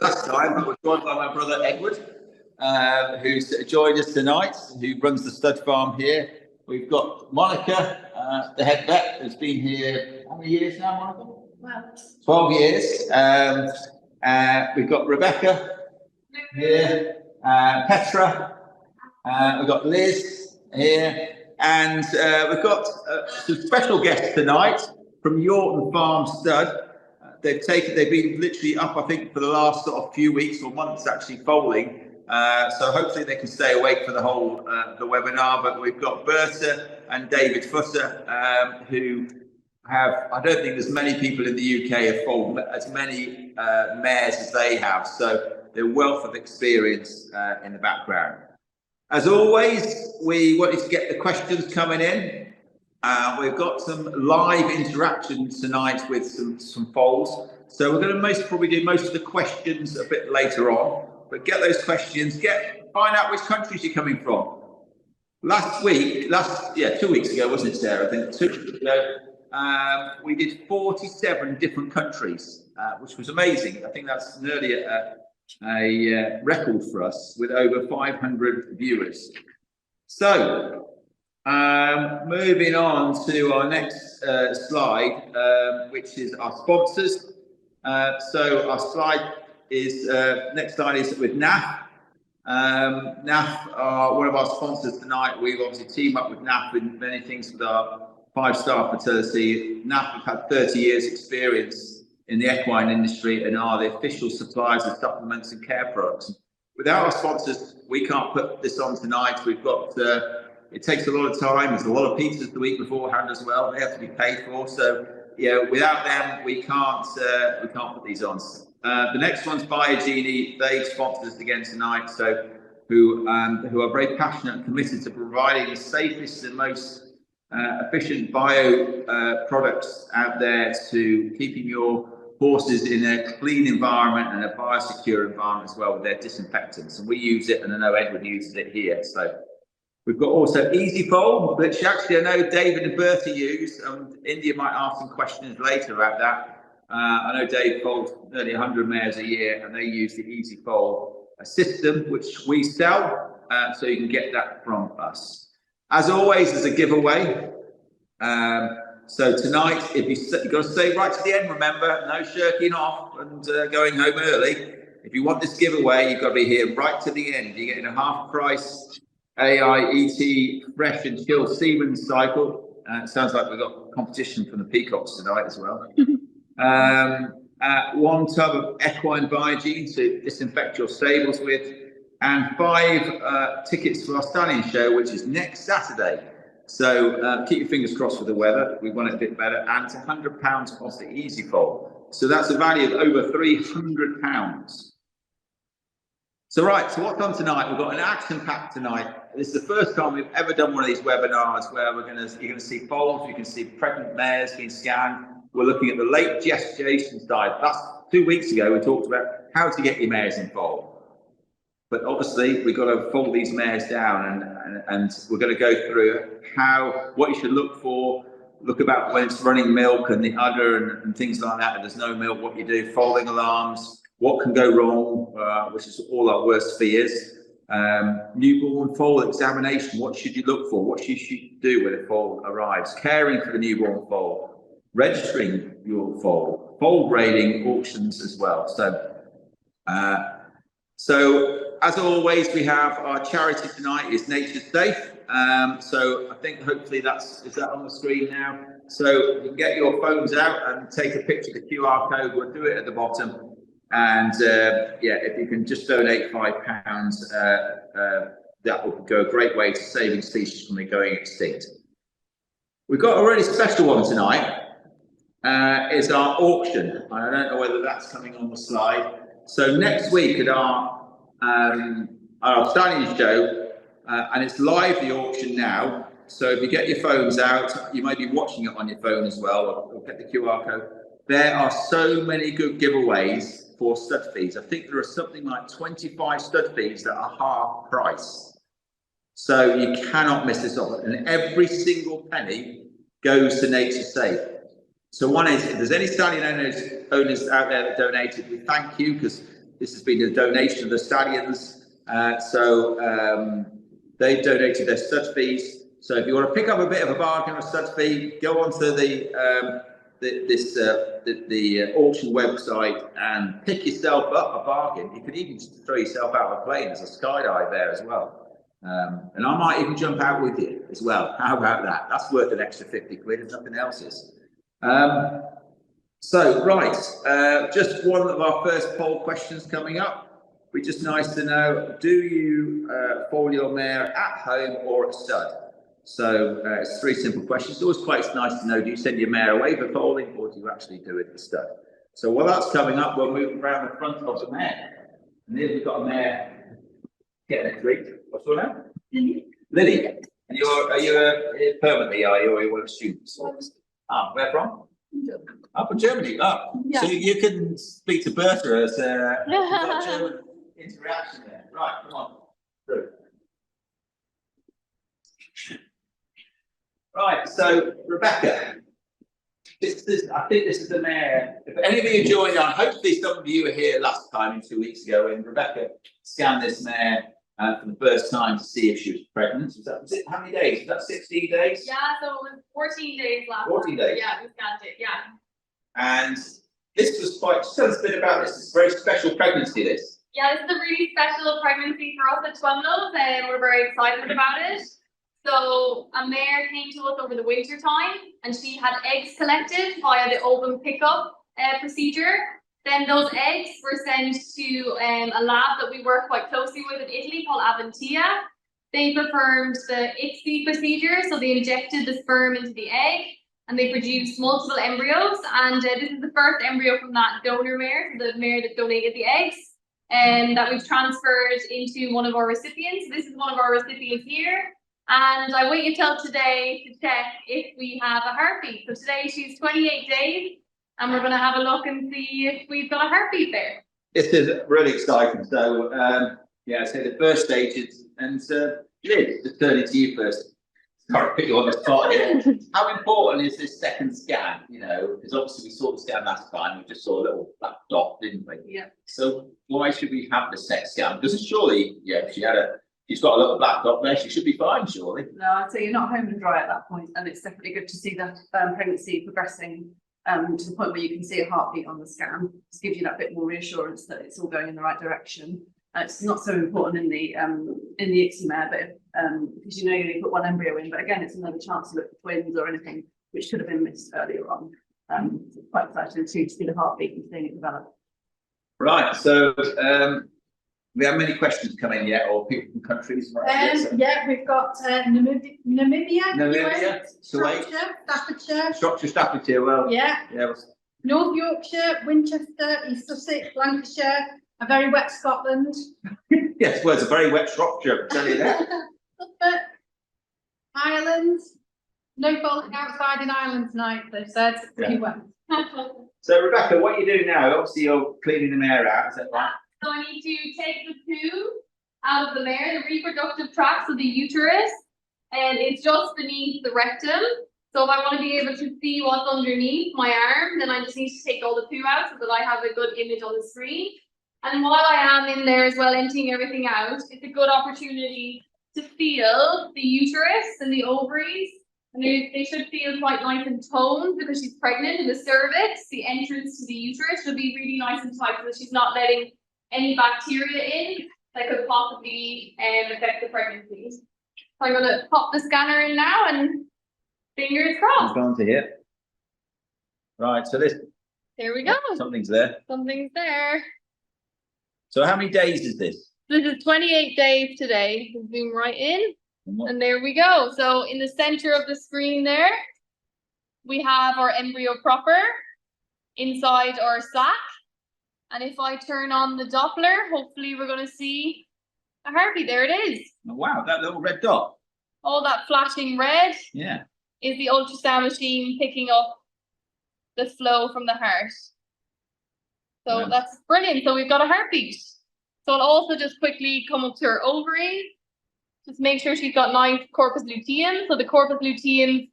last time, I was joined by my brother Edward, who's joined us tonight, who runs the stud farm here. We've got Monica, the head vet, who's been here, how many years now, Monica? 12 years. We've got Rebecca here, Petra, we've got Liz here, and we've got some special guests tonight from Yorton Farm Stud. They've been literally up, I think, for the last sort of few weeks or months, actually foaling. So hopefully they can stay awake for the whole the webinar. But we've got Bertha and David Fusser, who have, I don't think there's many people in the UK have foaled as many mares as they have. So they're wealth of experience in the background. As always, we wanted to get the questions coming in. We've got some live interaction tonight with some foals. So we're going to probably do most of the questions a bit later on. But get those questions, find out which countries you're coming from. 2 weeks ago, wasn't it, Sarah? I think 2 weeks ago, we did 47 different countries, which was amazing. I think that's nearly a record for us with over 500 viewers. So, moving on to our next slide, which is our sponsors. So our slide is next slide is with NAF. NAF are one of our sponsors tonight. We've obviously teamed up with NAF in many things with our 5-star fertility. NAF have had 30 years experience in the equine industry and are the official suppliers of supplements and care products. Without our sponsors, we can't put this on tonight. We've got it takes a lot of time. There's a lot of pizzas the week beforehand as well. They have to be paid for. So, without them, we can't put these on. The next one's BioGenie. They sponsored us again tonight. So, who are very passionate and committed to providing the safest and most efficient bio products out there to keeping your horses in a clean environment and a biosecure environment as well with their disinfectants. And we use it, and I know Edward uses it here. So. We've got also Easy Foal, which actually I know David and Bertie use. India might ask some questions later about that. I know Dave foals nearly 100 mares a year, and they use the Easy Foal system, which we sell, so you can get that from us. As always, there's a giveaway. So tonight, you've got to stay right to the end, remember, no shirking off and going home early. If you want this giveaway, you've got to be here right to the end. You're getting a half price AIET fresh and chill semen cycle. Sounds like we've got competition from the peacocks tonight as well. 1 tub of equine BioGenie to disinfect your stables with, and 5 tickets for our stallion show, which is next Saturday. So keep your fingers crossed for the weather. We want it a bit better, and it's £100 off the Easy Foal. So that's a value of over £300. So what's on tonight? We've got an action pack tonight. This is the first time we've ever done one of these webinars where you're going to see foals, you can see pregnant mares being scanned. We're looking at the late gestation side. That's 2 weeks ago. We talked about how to get your mares in foal. But obviously we've got to fold these mares down, and we're going to go through what you should look for. Look about when it's running milk and the udder and things like that. And there's no milk, what you do, folding alarms. What can go wrong, which is all our worst fears. Newborn foal examination. What should you look for? What you should do when a foal arrives? Caring for the newborn foal. Registering your foal. Foal grading auctions as well. So as always, we have our charity tonight is Nature's Safe. So I think hopefully is that on the screen now? So you can get your phones out and take a picture of the QR code. We'll do it at the bottom. And if you can just donate £5, that would go a great way to saving species from going extinct. We've got a really special one tonight. Is our auction. I don't know whether that's coming on the slide. So next week at our stallion show, and it's live, the auction now. So if you get your phones out, you might be watching it on your phone as well, or get the QR code. There are so many good giveaways for stud feeds. I think there are something like 25 stud feeds that are half price. So you cannot miss this offer. And every single penny goes to Nature's Safe. So one is, if there's any stallion owners out there that donated, we thank you, because This has been a donation of the stallions. They've donated their stud fees. So if you want to pick up a bit of a bargain or stud fee, go onto the auction website and pick yourself up a bargain. You could even just throw yourself out of a plane. There's a skydive there as well. And I might even jump out with you as well. How about that? That's worth an extra 50 quid if nothing else is. Just one of our first poll questions coming up. It'd be just nice to know, do you foal your mare at home or at stud? So it's 3 simple questions. It's always quite nice to know, do you send your mare away for foaling or do you actually do it at stud? So while that's coming up, we'll move around the front of the mare. And here we've got a mare getting a treat. What's your name? Lily. Lily. And are you permanently, are you, or are you one of the students? Where from? Up in Germany. Yeah. So you can speak to Bertha as German interaction there. Right, come on. Through. Right, so Rebecca, I think this is the mare. If any of you joined on, hopefully some of you were here last time, 2 weeks ago, when Rebecca scanned this mare for the first time to see if she was pregnant. Was it how many days? Was that 16 days? Yeah, so it was 14 days last 14 days? Yeah, we scanned it, yeah. And this was tell us a bit about this. It's a very special pregnancy, this. Yeah, this is a really special pregnancy for us at Twemlows, and we're very excited about it. So a mare came to us over the winter time, and she had eggs collected via the ovum pickup procedure. Then those eggs were sent to a lab that we work quite closely with in Italy called Aventia. They performed the ICSI procedure, so they injected the sperm into the egg, and they produced multiple embryos. And this is the first embryo from that donor mare, the mare that donated the eggs, that we've transferred into one of our recipients. This is one of our recipients here. And I wait until today to check if we have a heartbeat. So today she's 28 days, and we're going to have a look and see if we've got a heartbeat there. This is really exciting. So, so the first stage is, and Liz, just turning to you first. Sorry, put you on the spot here. How important is this second scan? You know, because obviously we saw the scan last time, we just saw a little black dot, didn't we? Yeah. So why should we have the second scan? Because surely, she's got a little black dot there, she should be fine, surely. No, I'd say you're not home and dry at that point, and it's definitely good to see that pregnancy progressing to the point where you can see a heartbeat on the scan. Just gives you that bit more reassurance that it's all going in the right direction. It's not so important in the ICSI mare, but because you only put one embryo in, but again, it's another chance to look for twins or anything which could have been missed earlier on. It's quite exciting too to see the heartbeat and seeing it develop. Right, so we have many questions coming yet, or people from countries? Yeah, we've got Namibia, Staffordshire, well. Yeah. North Yorkshire, Winchester, East Sussex, Lancashire, a very wet Scotland. Yes, well, it's a very wet Shropshire, I'll tell you that. But Ireland, no falling outside in Ireland tonight, they said. It's pretty wet. So, Rebecca, what you do now, obviously you're cleaning the mare out, is that right? So I need to take the poo out of the mare, the reproductive tract, so the uterus, and it's just beneath the rectum. So if I want to be able to see what's underneath my arm, then I just need to take all the poo out so that I have a good image on the screen. And while I am in there as well, emptying everything out, it's a good opportunity to feel the uterus and the ovaries. And they should feel quite nice and toned because she's pregnant, and the cervix, the entrance to the uterus, should be really nice and tight so that she's not letting any bacteria in that could possibly affect the pregnancy. So I'm going to pop the scanner in now and fingers crossed. Gone to here. Right, so There we go. Something's there. Something's there. So how many days is this? This is 28 days today. Zoom right in. And there we go. So in the center of the screen there, we have our embryo proper inside our sac. And if I turn on the Doppler, hopefully we're going to see a heartbeat. There it is. Oh, wow, that little red dot. All that flashing red is the ultrasound machine picking up the flow from the heart. So that's brilliant. So we've got a heartbeat. So I'll also just quickly come up to her ovary. Just make sure she's got nice corpus luteum. So the corpus luteum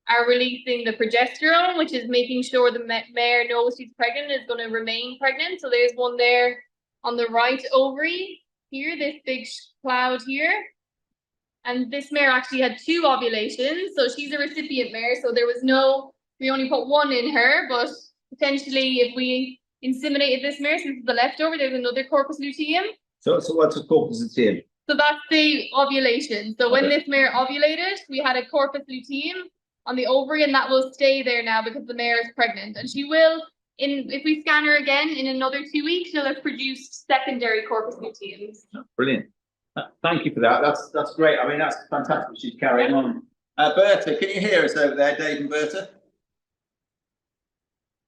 are releasing the progesterone, which is making sure the mare knows she's pregnant and is going to remain pregnant. So there's one there on the right ovary here, this big cloud here. And this mare actually had 2 ovulations, so she's a recipient mare, so we only put 1 in her, but potentially if we inseminated this mare, since it's the leftover, there's another corpus luteum. So what's a corpus luteum? So that's the ovulation. So when Okay. this mare ovulated, we had a corpus luteum on the ovary, and that will stay there now because the mare is pregnant. And she will, if we scan her again in another 2 weeks, she'll have produced secondary corpus luteums. Brilliant. Thank you for that. That's great. I mean, that's fantastic. She's carrying on. Berta, can you hear us over there, Dave and Berta?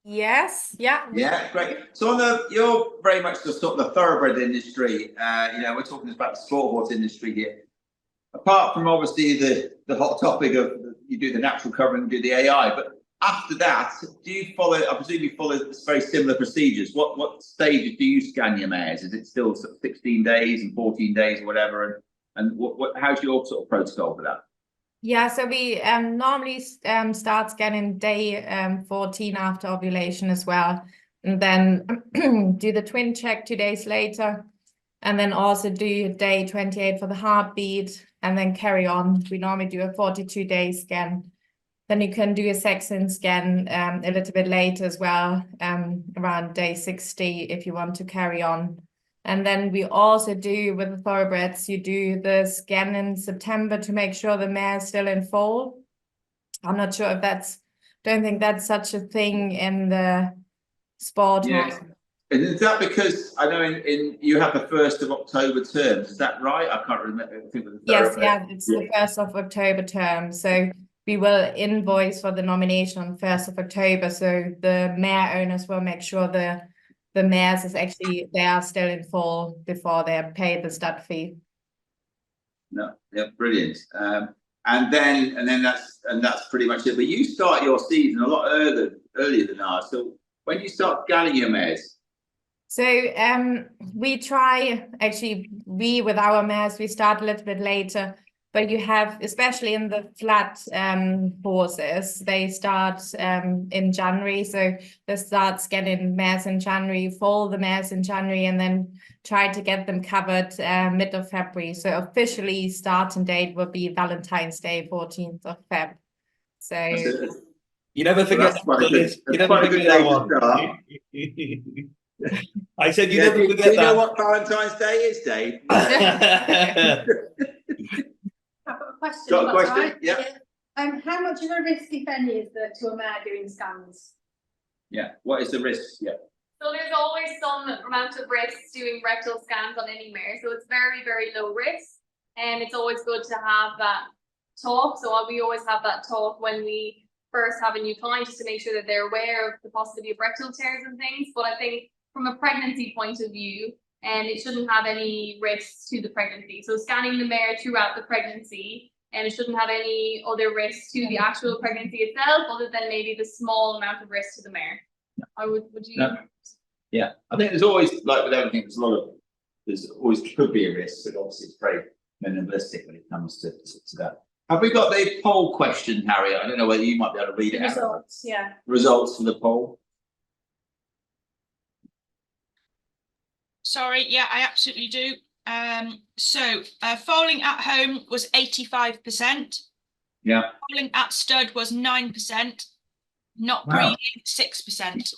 Yes, yeah. Yeah, great. So you're very much the sort of the thoroughbred industry. We're talking about the sport horse industry here. Apart from obviously the hot topic of you do the natural cover and do the AI, but after that, do you follow? I presume you follow very similar procedures. What stages do you scan your mares? Is it still sort of 16 days and 14 days or whatever? And how's your sort of protocol for that? Yeah, so we normally start scanning day 14 after ovulation as well, and then do the twin check 2 days later, and then also do day 28 for the heartbeat, and then carry on. We normally do a 42-day scan. Then you can do a sexing scan a little bit later as well, around day 60 if you want to carry on. And then we also do with the thoroughbreds, you do the scan in September to make sure the mare is still in foal. I'm not sure if don't think that's such a thing in the sport. Yeah. And is that because I know in you have the 1st of October terms? Is that right? I can't remember. I think with the Yes, thoroughbred. yeah, it's the 1st of October term. So we will invoice for the nomination on 1st of October. So the mare owners will make sure the mares they are still in full before they pay the stud fee. No, yeah, brilliant. And then that's pretty much it. But you start your season a lot earlier than ours. So when you start scanning your mares? So we try with our mares we start a little bit later, but you have, especially in the flat horses, they start in January. So they start scanning mares in January, foal the mares in January, and then try to get them covered mid of February. So officially starting date will be Valentine's Day, 14th of Feb. So you never forget that one. I said you never forget that. Do you know what Valentine's Day is, Dave? I've got a question. Got a that's question? right. Yeah. How much of a risk, if any, is there to a mare doing scans? Yeah. What is the risk? Yeah. So there's always some amount of risk doing rectal scans on any mare. So it's very, very low risk. And it's always good to have that talk. So we always have that talk when we first have a new client, just to make sure that they're aware of the possibility of rectal tears and things. But I think from a pregnancy point of view, and it shouldn't have any risks to the pregnancy. So scanning the mare throughout the pregnancy, and it shouldn't have any other risks to the actual pregnancy itself, other than maybe the small amount of risk to the mare. Would you? No. Yeah, I think there's always, like with everything, there's always could be a risk, but obviously it's very minimalistic when it comes to that. Have we got the poll question, Harriet? I don't know whether you might be able to read it out. Results, yeah. Results for the poll. Sorry, yeah, I absolutely do. Foaling at home was 85%. Yeah. Foaling at stud was 9%. Not breeding 6%.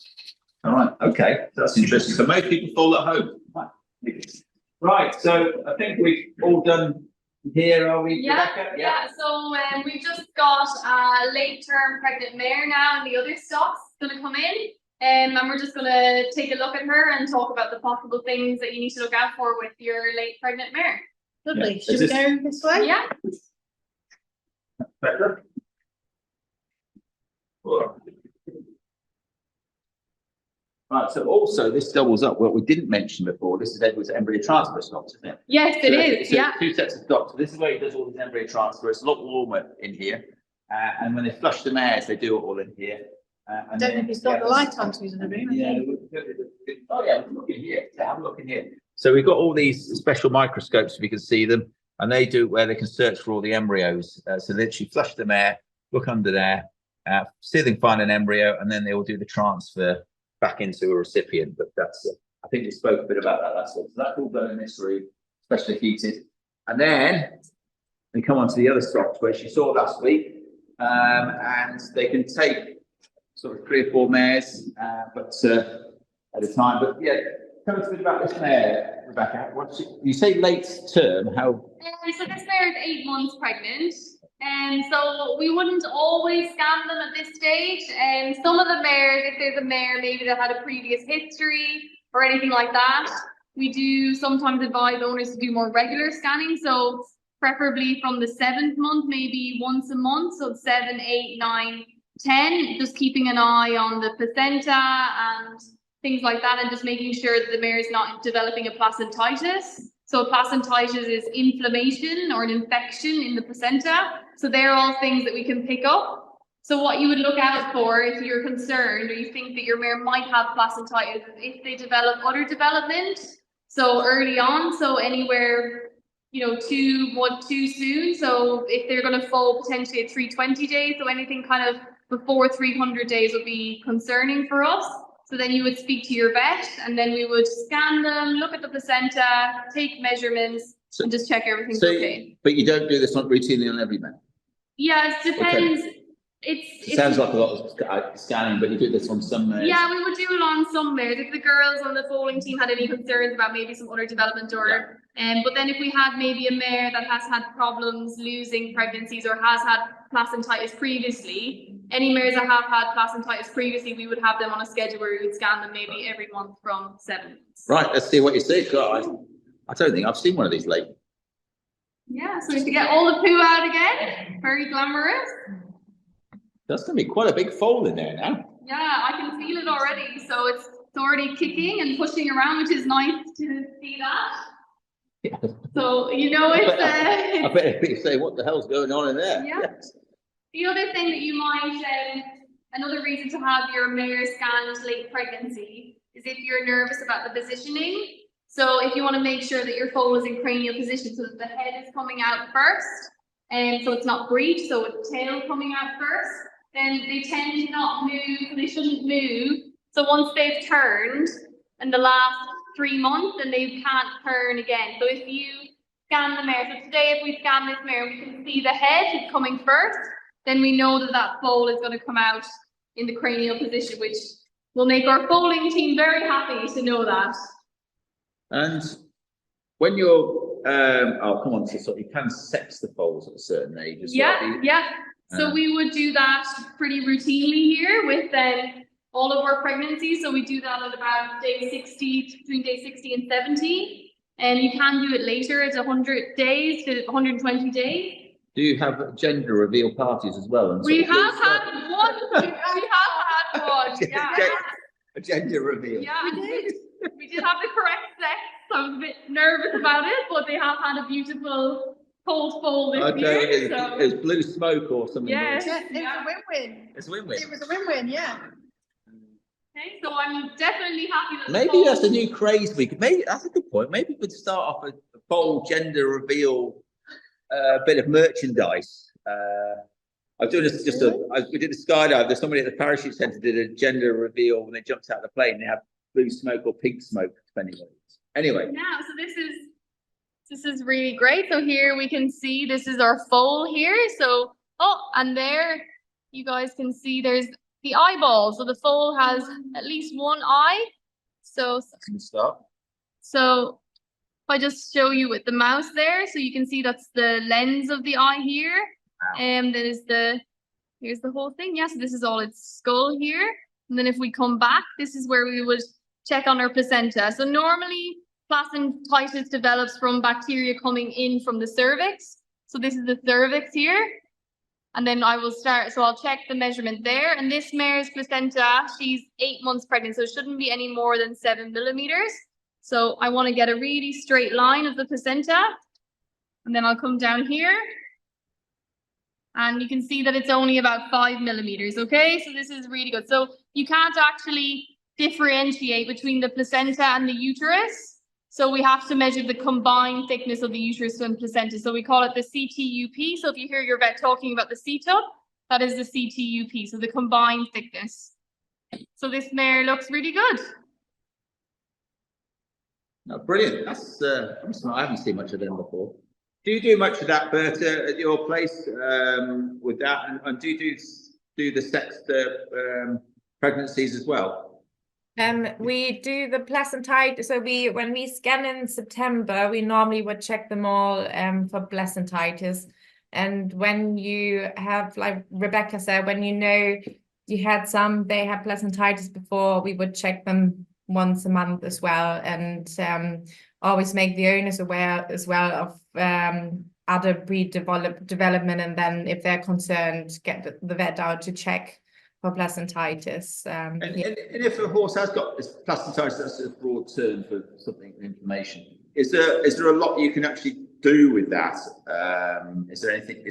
All right. Okay, that's interesting. So most people fall at home. Right. So I think we've all done here, are we? Yeah. Rebecca? Yeah. So we've just got a late-term pregnant mare now, and the other stock's going to come in. And we're just going to take a look at her and talk about the possible things that you need to look out for with your late pregnant mare. Lovely. Yeah. Should we go this way? Yeah. Better. Right, so also this doubles up what we didn't mention before. This is Edward's embryo transfer stocks, isn't it? Yes, it is. So Yeah. 2 sets of stocks. So this is where he does all his embryo transfer. It's a lot warmer in here. And when they flush the mares, they do it all in here. I don't know if he's got the light on to his room. Yeah. Oh yeah, look in here. Have a look in here. So we've got all these special microscopes so we can see them, and they do where they can search for all the embryos. So they literally flush the mare, look under there, see if they can find an embryo, and then they will do the transfer back into a recipient. But that's I think we spoke a bit about that last week. So that's all done in this room, especially heated. And then we come on to the other stock, which you saw last week. And they can take sort of 3 or 4 mares, at a time. But yeah, tell us a bit about this mare, Rebecca. You say late term, how? So this mare is 8 months pregnant. And so we wouldn't always scan them at this stage. And some of the mares, if there's a mare maybe that had a previous history or anything like that, we do sometimes advise owners to do more regular scanning. So preferably from the 7th month, maybe once a month. So 7, 8, 9, 10, just keeping an eye on the placenta and things like that, and just making sure that the mare is not developing a placentitis. So placentitis is inflammation or an infection in the placenta. So they're all things that we can pick up. So what you would look out for if you're concerned or you think that your mare might have placentitis is if they develop udder development. So early on, so anywhere, too soon. So if they're going to foal potentially at 320 days, so anything kind of before 300 days would be concerning for us. So then you would speak to your vet, and then we would scan them, look at the placenta, take measurements, and just check everything's okay. But you don't do this routinely on every mare? Yeah, it depends. Okay. It sounds like a lot of scanning, but you do this on some mares. Yeah, we would do it on some mares. If the girls on the foaling team had any concerns about maybe some udder development or but then if we had maybe a mare that has had problems losing pregnancies or has had placentitis previously, any mares that have had placentitis previously, we would have them on a schedule where we would scan them maybe every month from 7 months. Right, let's see what you see. God, I don't think I've seen one of these late. Yeah, so we have to get all the poo out again. Very glamorous. That's going to be quite a big foal in there now. Yeah, I can feel it already. So it's already kicking and pushing around, which is nice to see that. Yeah. So, it's... I bet people say, what the hell's going on in there? Yeah. The other thing that you might, another reason to have your mare scanned late pregnancy is if you're nervous about the positioning. So if you want to make sure that your foal is in cranial position so that the head is coming out first, and so it's not breech, so with the tail coming out first, then they tend to not move, they shouldn't move. So once they've turned in the last 3 months, then they can't turn again. So if you scan the mare, so today if we scan this mare, we can see the head is coming first, then we know that that foal is going to come out in the cranial position, which will make our foaling team very happy to know that. And when you're, come on, so you can sex the foals at a certain age. Yeah. So we would do that pretty routinely here with all of our pregnancies. So we do that at about day 60, between day 60 and 70. And you can do it later at 100 days to 120 days. Do you have gender reveal parties as well? We have had one. Yeah. A gender reveal. Yeah, we did. We did have the correct sex. I was a bit nervous about it, but they have had a beautiful cold foal this year. So. It's blue smoke or something. Yes. Yeah, it was a win-win. It's a win-win. It was a win-win, yeah. Okay, so I'm definitely happy that maybe that's a new craze we could. Maybe that's a good point. Maybe we could start off a foal gender reveal bit of merchandise. I was doing this we did a skydive. There's somebody at the parachute centre did a gender reveal when they jumped out of the plane. They have blue smoke or pink smoke, depending on it. Anyway. Yeah, so this is really great. So here we can see this is our foal here. So and there you guys can see there's the eyeball. So the foal has at least one eye. So Stop. So if I just show you with the mouse there, so you can see that's the lens of the eye here. And then here's the whole thing. Yes, this is all its skull here. And then if we come back, this is where we would check on our placenta. So normally placentitis develops from bacteria coming in from the cervix. So this is the cervix here. And then I will start, so I'll check the measurement there. And this mare's placenta, she's 8 months pregnant, so it shouldn't be any more than 7 millimeters. So I want to get a really straight line of the placenta. And then I'll come down here. And you can see that it's only about 5 millimeters, okay? So this is really good. So you can't actually differentiate between the placenta and the uterus. So we have to measure the combined thickness of the uterus and placenta. So we call it the CTUP. So if you hear your vet talking about the CTUP, that is the CTUP, so the combined thickness. So this mare looks really good. No, brilliant. That's I haven't seen much of them before. Do you do much of that, Berta, at your place with that? And do you do the sex pregnancies as well? We do the placentitis. So when we scan in September, we normally would check them all for placentitis. And when you have, like Rebecca said, when you know you had they had placentitis before, we would check them once a month as well, and always make the owners aware as well of other breed development, and then if they're concerned, get the vet out to check for placentitis. And if a horse has got this placentitis, that's a broad term for something inflammation. Is there a lot you can actually do with that? Is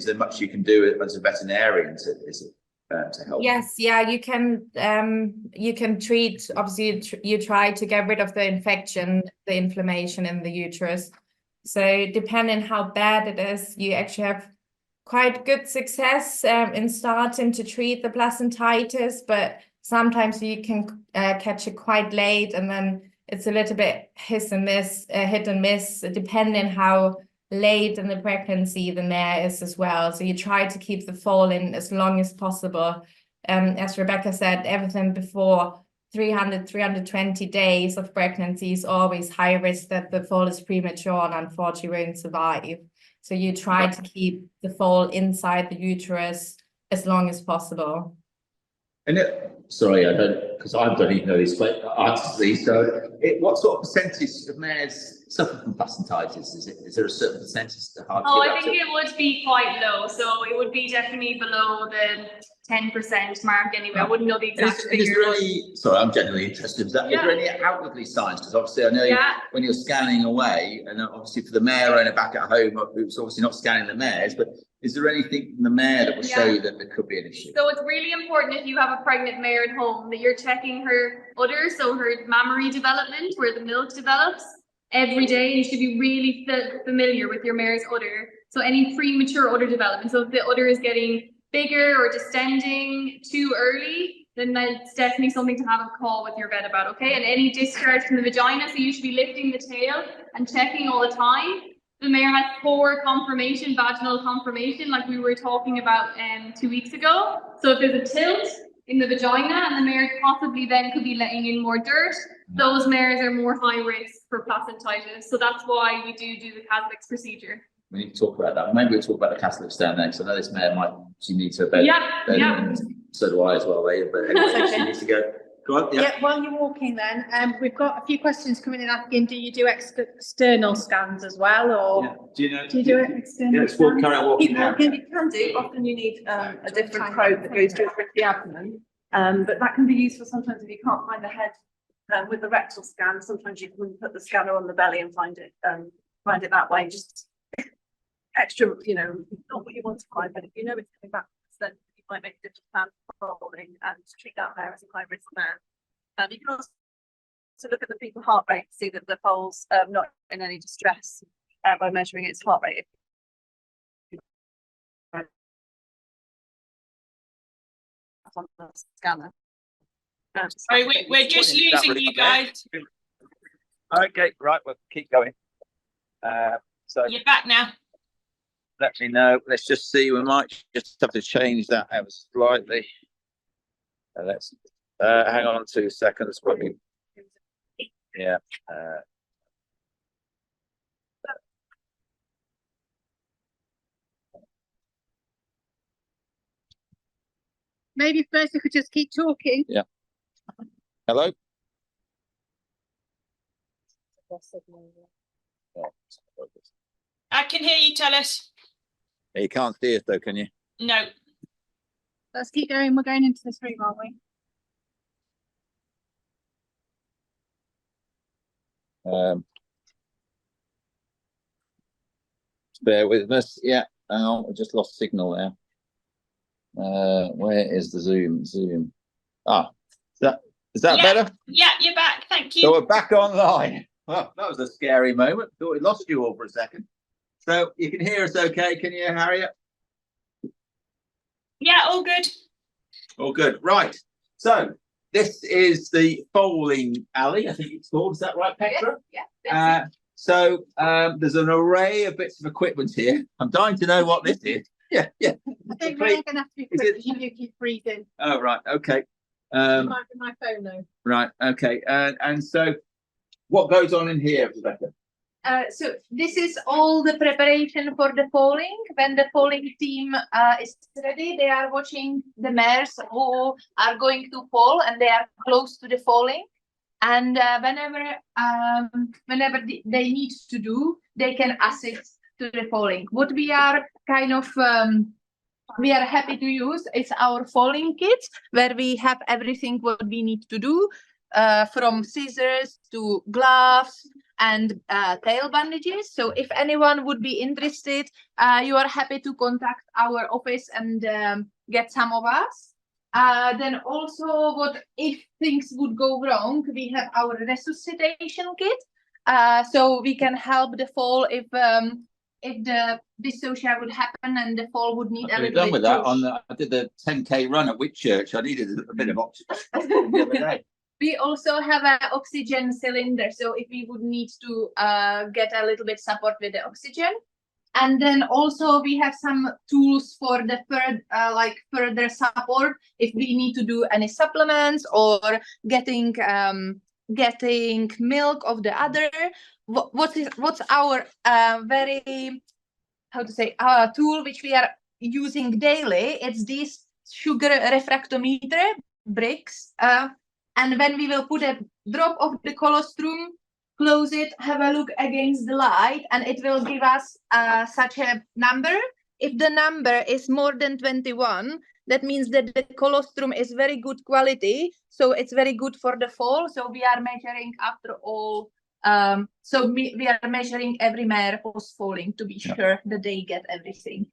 there much you can do as a veterinarian to help? Yes, yeah, you can treat. Obviously, you try to get rid of the infection, the inflammation in the uterus. So depending how bad it is, you actually have quite good success in starting to treat the placentitis, but sometimes you can catch it quite late, and then it's a little bit hit and miss, depending how late in the pregnancy the mare is as well. So you try to keep the foal in as long as possible. As Rebecca said, everything before 320 days of pregnancy is always high risk that the foal is premature and unfortunately won't survive. So you try to keep the foal inside the uterus as long as possible. And sorry, I don't, because I don't even know these answers to these. So, what sort of percentage of mares suffer from placentitis? Is there a certain percentage? I think it would be quite low. So it would be definitely below the 10% mark anyway. I wouldn't know the exact figure. Is there any, sorry, I'm genuinely interested. Is there any outwardly signs? Because obviously I know when you're scanning away, and obviously for the mare owner back at home who's obviously not scanning the mares, but is there anything in the mare that will show you that there could be an issue? So it's really important if you have a pregnant mare at home that you're checking her udder, so her mammary development, where the milk develops, every day. You should be really familiar with your mare's udder. So any premature udder development, so if the udder is getting bigger or distending too early, then that's definitely something to have a call with your vet about, okay? And any discharge from the vagina, so you should be lifting the tail and checking all the time. The mare has poor conformation, vaginal conformation, like we were talking about 2 weeks ago. So if there's a tilt in the vagina and the mare possibly then could be letting in more dirt, those mares are more high risk for placentitis. So that's why we do the Caslix procedure. We need to talk about that. Maybe we'll talk about the Caslix down next. I know this mare she needs her bed. Yeah. So do I as well, but anyway, she needs to go. Go on, Yeah, while you're walking then, we've got a few questions coming in asking, do you do external scans as well, or? Yeah. Do you do it external let's carry on walking now. You can do. Often you need a different probe that goes through the abdomen, but that can be useful sometimes if you can't find the head. With the rectal scan, sometimes you can put the scanner on the belly and find it that way. Just extra, not what you want to find, but if you know it's coming back, then you might make a different plan for following and treat that mare as a high risk mare. You can also look at the fetal heart rate to see that the foal's not in any distress by measuring its heart rate. On the scanner. Sorry, we're just losing you guys. Okay, right, we'll keep going. So You're back now. let me know. Let's just see. We might just have to change that ever slightly. Let's hang on 2 seconds. Yeah. Maybe first we could just keep talking. Yeah. Hello. I can hear you, tell us. You can't see us though, can you? No. Let's keep going. We're going into this room, aren't we? Bear with us. Yeah. Oh, I just lost signal there. Where is the Zoom? Is that better? Yeah, you're back. Thank you. So we're back online. Well, that was a scary moment. Thought we lost you all for a second. So you can hear us okay, can you, Harriet? Yeah, all good. All good. Right. So this is the foaling alley, I think it's called. Is that right, Petra? Yeah. There's an array of bits of equipment here. I'm dying to know what this is. Yeah. I think we're gonna have to be Is quick it- because you keep freezing. Oh, right. Okay. It might be my phone though. Right. Okay. And so what goes on in here, Rebecca? So this is all the preparation for the polling. When the polling team is ready, they are watching the mares who are going to poll and they are close to the polling. And whenever they need to do, they can assist to the polling. What we are kind of we are happy to use is our polling kit, where we have everything what we need to do, from scissors to gloves and tail bandages. So if anyone would be interested, you are happy to contact our office and get some of us. Then also, what if things would go wrong, we have our resuscitation kit. So we can help the foal if the dyssocia would happen and the foal would need a I've little done bit with that push. I did the 10K run at Whitchurch. I needed a bit of oxygen the other day. We also have an oxygen cylinder, so if we would need to get a little bit support with the oxygen. And then also we have some tools for the further support if we need to do any supplements or getting milk of the other. What's our very, how to say, tool which we are using daily? It's this sugar refractometer bricks. And when we will put a drop of the colostrum, close it, have a look against the light, and it will give us such a number. If the number is more than 21, that means that the colostrum is very good quality, so it's very good for the foal. So we are measuring after all. We are measuring every mare post-foaling to be sure that they get everything.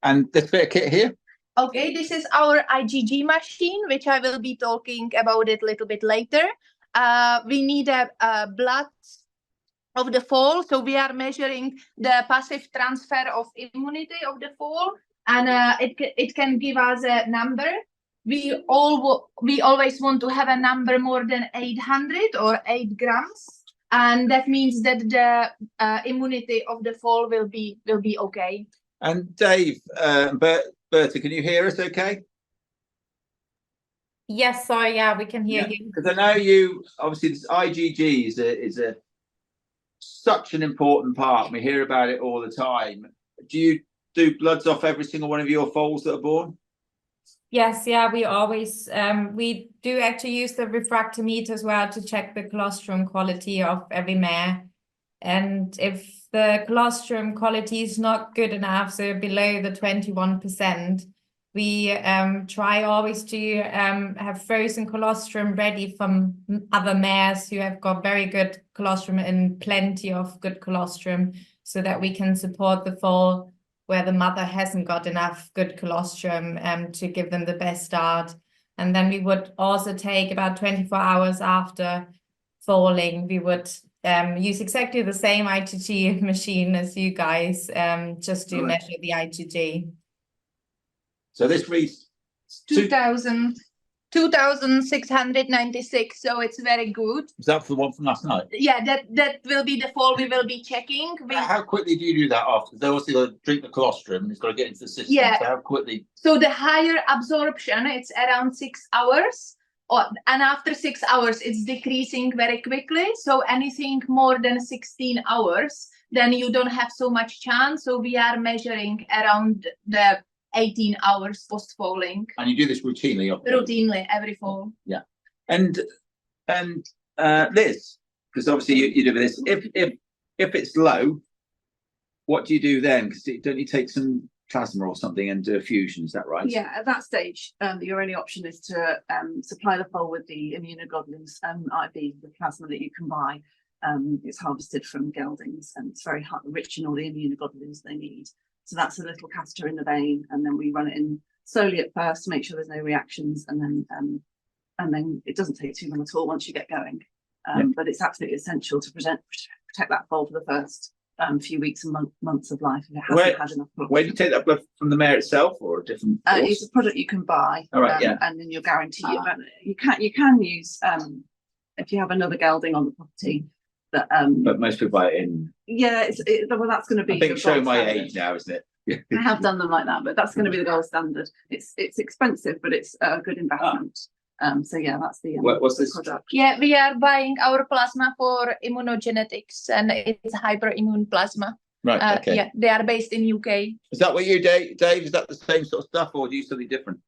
And this bit of kit here? Okay, this is our IgG machine, which I will be talking about it a little bit later. We need a blood of the foal, so we are measuring the passive transfer of immunity of the foal, and it can give us a number. We always want to have a number more than 800 or 8 grams, and that means that the immunity of the foal will be okay. And Dave, Berta, can you hear us okay? Yes, sorry, yeah, we can hear you. Because I know you, obviously this IgG is a such an important part. We hear about it all the time. Do you do bloods off every single one of your foals that are born? Yes, yeah, we always we do actually use the refractometer as well to check the colostrum quality of every mare. And if the colostrum quality is not good enough, so below the 21%, we try always to have frozen colostrum ready from other mares who have got very good colostrum and plenty of good colostrum, so that we can support the foal where the mother hasn't got enough good colostrum to give them the best start. And then we would also take about 24 hours after foaling, we would use exactly the same IgG machine as you guys, just to measure the IgG. So this reads 2,696, so it's very good. Is that for the one from last night? Yeah, that will be the foal we will be checking. How quickly do you do that after? They obviously got to drink the colostrum and it's got to get into the system. Yeah. So how quickly? So the higher absorption, it's around 6 hours. And after 6 hours, it's decreasing very quickly. So anything more than 16 hours, then you don't have so much chance. So we are measuring around the 18 hours post-foaling. And you do this routinely? Routinely, every fall. Yeah. And Liz, because obviously you do this, if it's low, what do you do then? Because don't you take some plasma or something and do a fusion, is that right? Yeah, at that stage, your only option is to supply the foal with the immunoglobulins, i.e. the plasma that you can buy. It's harvested from geldings and it's very rich in all the immunoglobulins they need. So that's a little catheter in the vein, and then we run it in slowly at first to make sure there's no reactions, and then it doesn't take too long at all once you get going. But it's absolutely essential to protect that foal for the first few weeks and months of life if it Where- hasn't had enough. Where do you take that blood from, the mare itself or a different It's source? a product you can buy. All right, yeah. And then you're guaranteed. But you can use if you have another gelding on the property. That But most people buy it in. yeah, well that's going to be. I think the showing gold my standard. age now, isn't it? I have done them like that, but that's going to be the gold standard. It's expensive, but it's a good investment. So yeah, that's the What's this? product. Yeah, we are buying our plasma for immunogenetics, and it's hyperimmune plasma. Right. Okay. Yeah, they are based in UK. Is that what you do, Dave? Is that the same sort of stuff, or do you something different?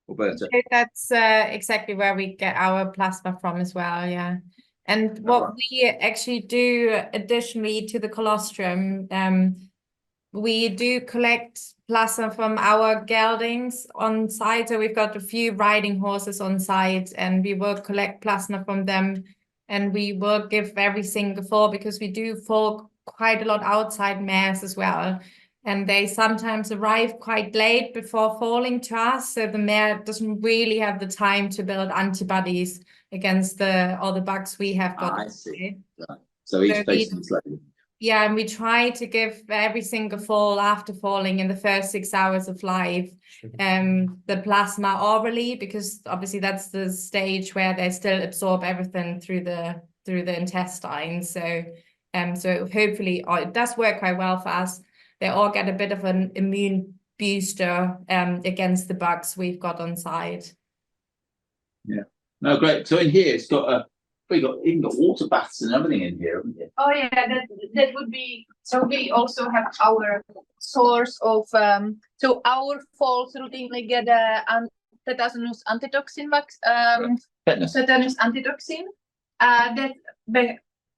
Roberta? So that's exactly where we get our plasma from as well, yeah. And what we actually do additionally to the colostrum, we do collect plasma from our geldings on site. So we've got a few riding horses on site, and we will collect plasma from them, and we will give every single foal, because we do foal quite a lot outside mares as well. And they sometimes arrive quite late before falling to us, so the mare doesn't really have the time to build antibodies against all the bugs we have got. I see. So each So patient is like. Yeah, and we try to give every single foal after falling in the first 6 hours of life, the plasma orally, because obviously that's the stage where they still absorb everything through the intestines. So, so hopefully, it does work quite well for us. They all get a bit of an immune booster against the bugs we've got on site. Yeah. No, great. So in here, it's got we got even got water baths and everything in here, haven't you? Oh yeah, that would be. So we also have our source of. So our foals routinely get tetanus antitoxin Tetanus. tetanus antitoxin.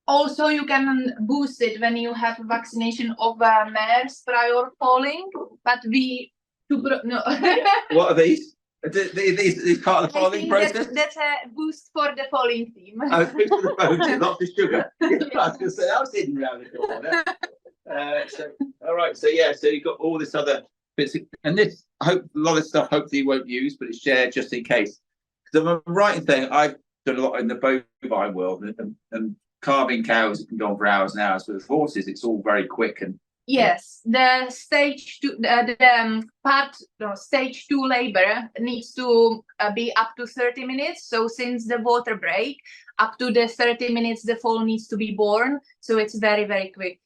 Also, you can boost it when you have vaccination of mares prior falling. But no. What are these? These part of the I falling think process? that's a boost for the falling team. I was fixed to the phone, lots of sugar. I was going to say, I was hidden around the corner. All right, so yeah, so you've got all this other bits, and this, a lot of stuff hopefully you won't use, but it's shared just in case. Because I'm right in saying I've done a lot in the bovine world, and calving cows can go on for hours and hours, but with horses, it's all very quick and. Yes, the stage two, stage 2 labor needs to be up to 30 minutes. So since the water break, up to the 30 minutes, the foal needs to be born. So it's very, very quick.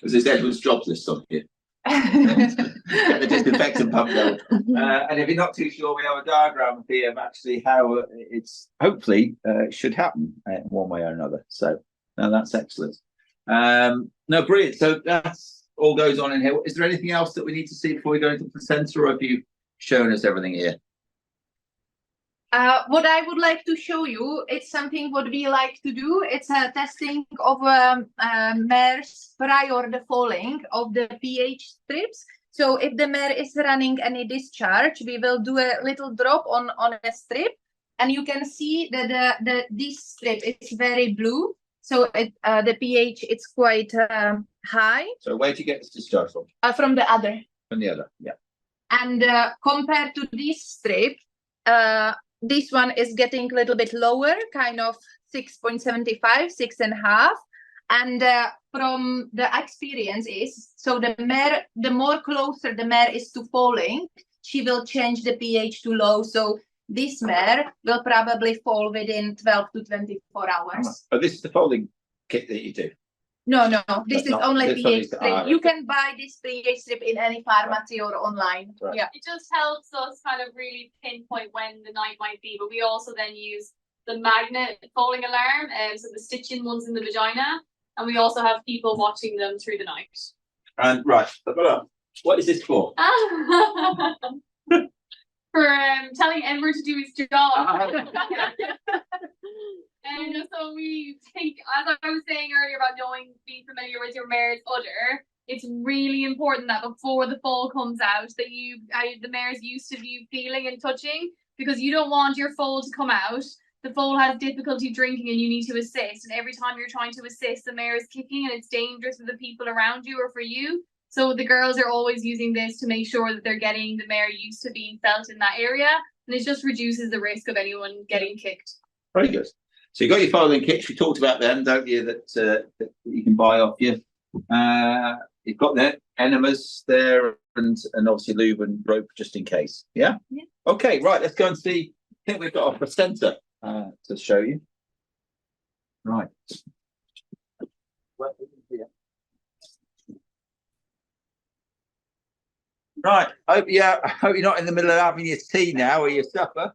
Is this Edward's jobs list on here? Get the disinfectant pump going. And if you're not too sure, we have a diagram here of actually how it's hopefully should happen one way or another. So no, that's excellent. No, brilliant. So that's all goes on in here. Is there anything else that we need to see before we go into the placenta, or have you shown us everything here? What I would like to show you, it's something what we like to do. It's a testing of mares prior the falling of the pH strips. So if the mare is running any discharge, we will do a little drop on a strip, and you can see that this strip is very blue. So the pH it's quite high. So where do you get this discharge from? From the other. From the other, yeah. And compared to this strip, this one is getting a little bit lower, kind of 6.75, 6.5. And from the experience is, so the mare, the more closer the mare is to falling, she will change the pH to low. So this mare will probably fall within 12 to 24 hours. Oh, this is the folding kit that you do? No, this That's is not- only this pH is- strip. You can buy this pH strip in any pharmacy or online. Right. Yeah. It just helps us kind of really pinpoint when the night might be, but we also then use the magnet falling alarm, so the stitching ones in the vagina, and we also have people watching them through the night. And right, what is this for? For telling Edward to do his job. And so we think, as I was saying earlier about being familiar with your mare's udder, it's really important that before the foal comes out, that the mare's used to you feeling and touching, because you don't want your foal to come out. The foal has difficulty drinking and you need to assist. And every time you're trying to assist, the mare is kicking, and it's dangerous for the people around you or for you. So the girls are always using this to make sure that they're getting the mare used to being felt in that area. And it just reduces the risk of anyone getting kicked. Very good. So you got your folding kits. You talked about them, don't you? That you can buy off your You've got the enemas there and obviously lube and rope just in case. Yeah? Yeah. Okay, right, let's go and see. I think we've got a placenta to show you. Right. Right. I hope you're not in the middle of having your tea now or your supper.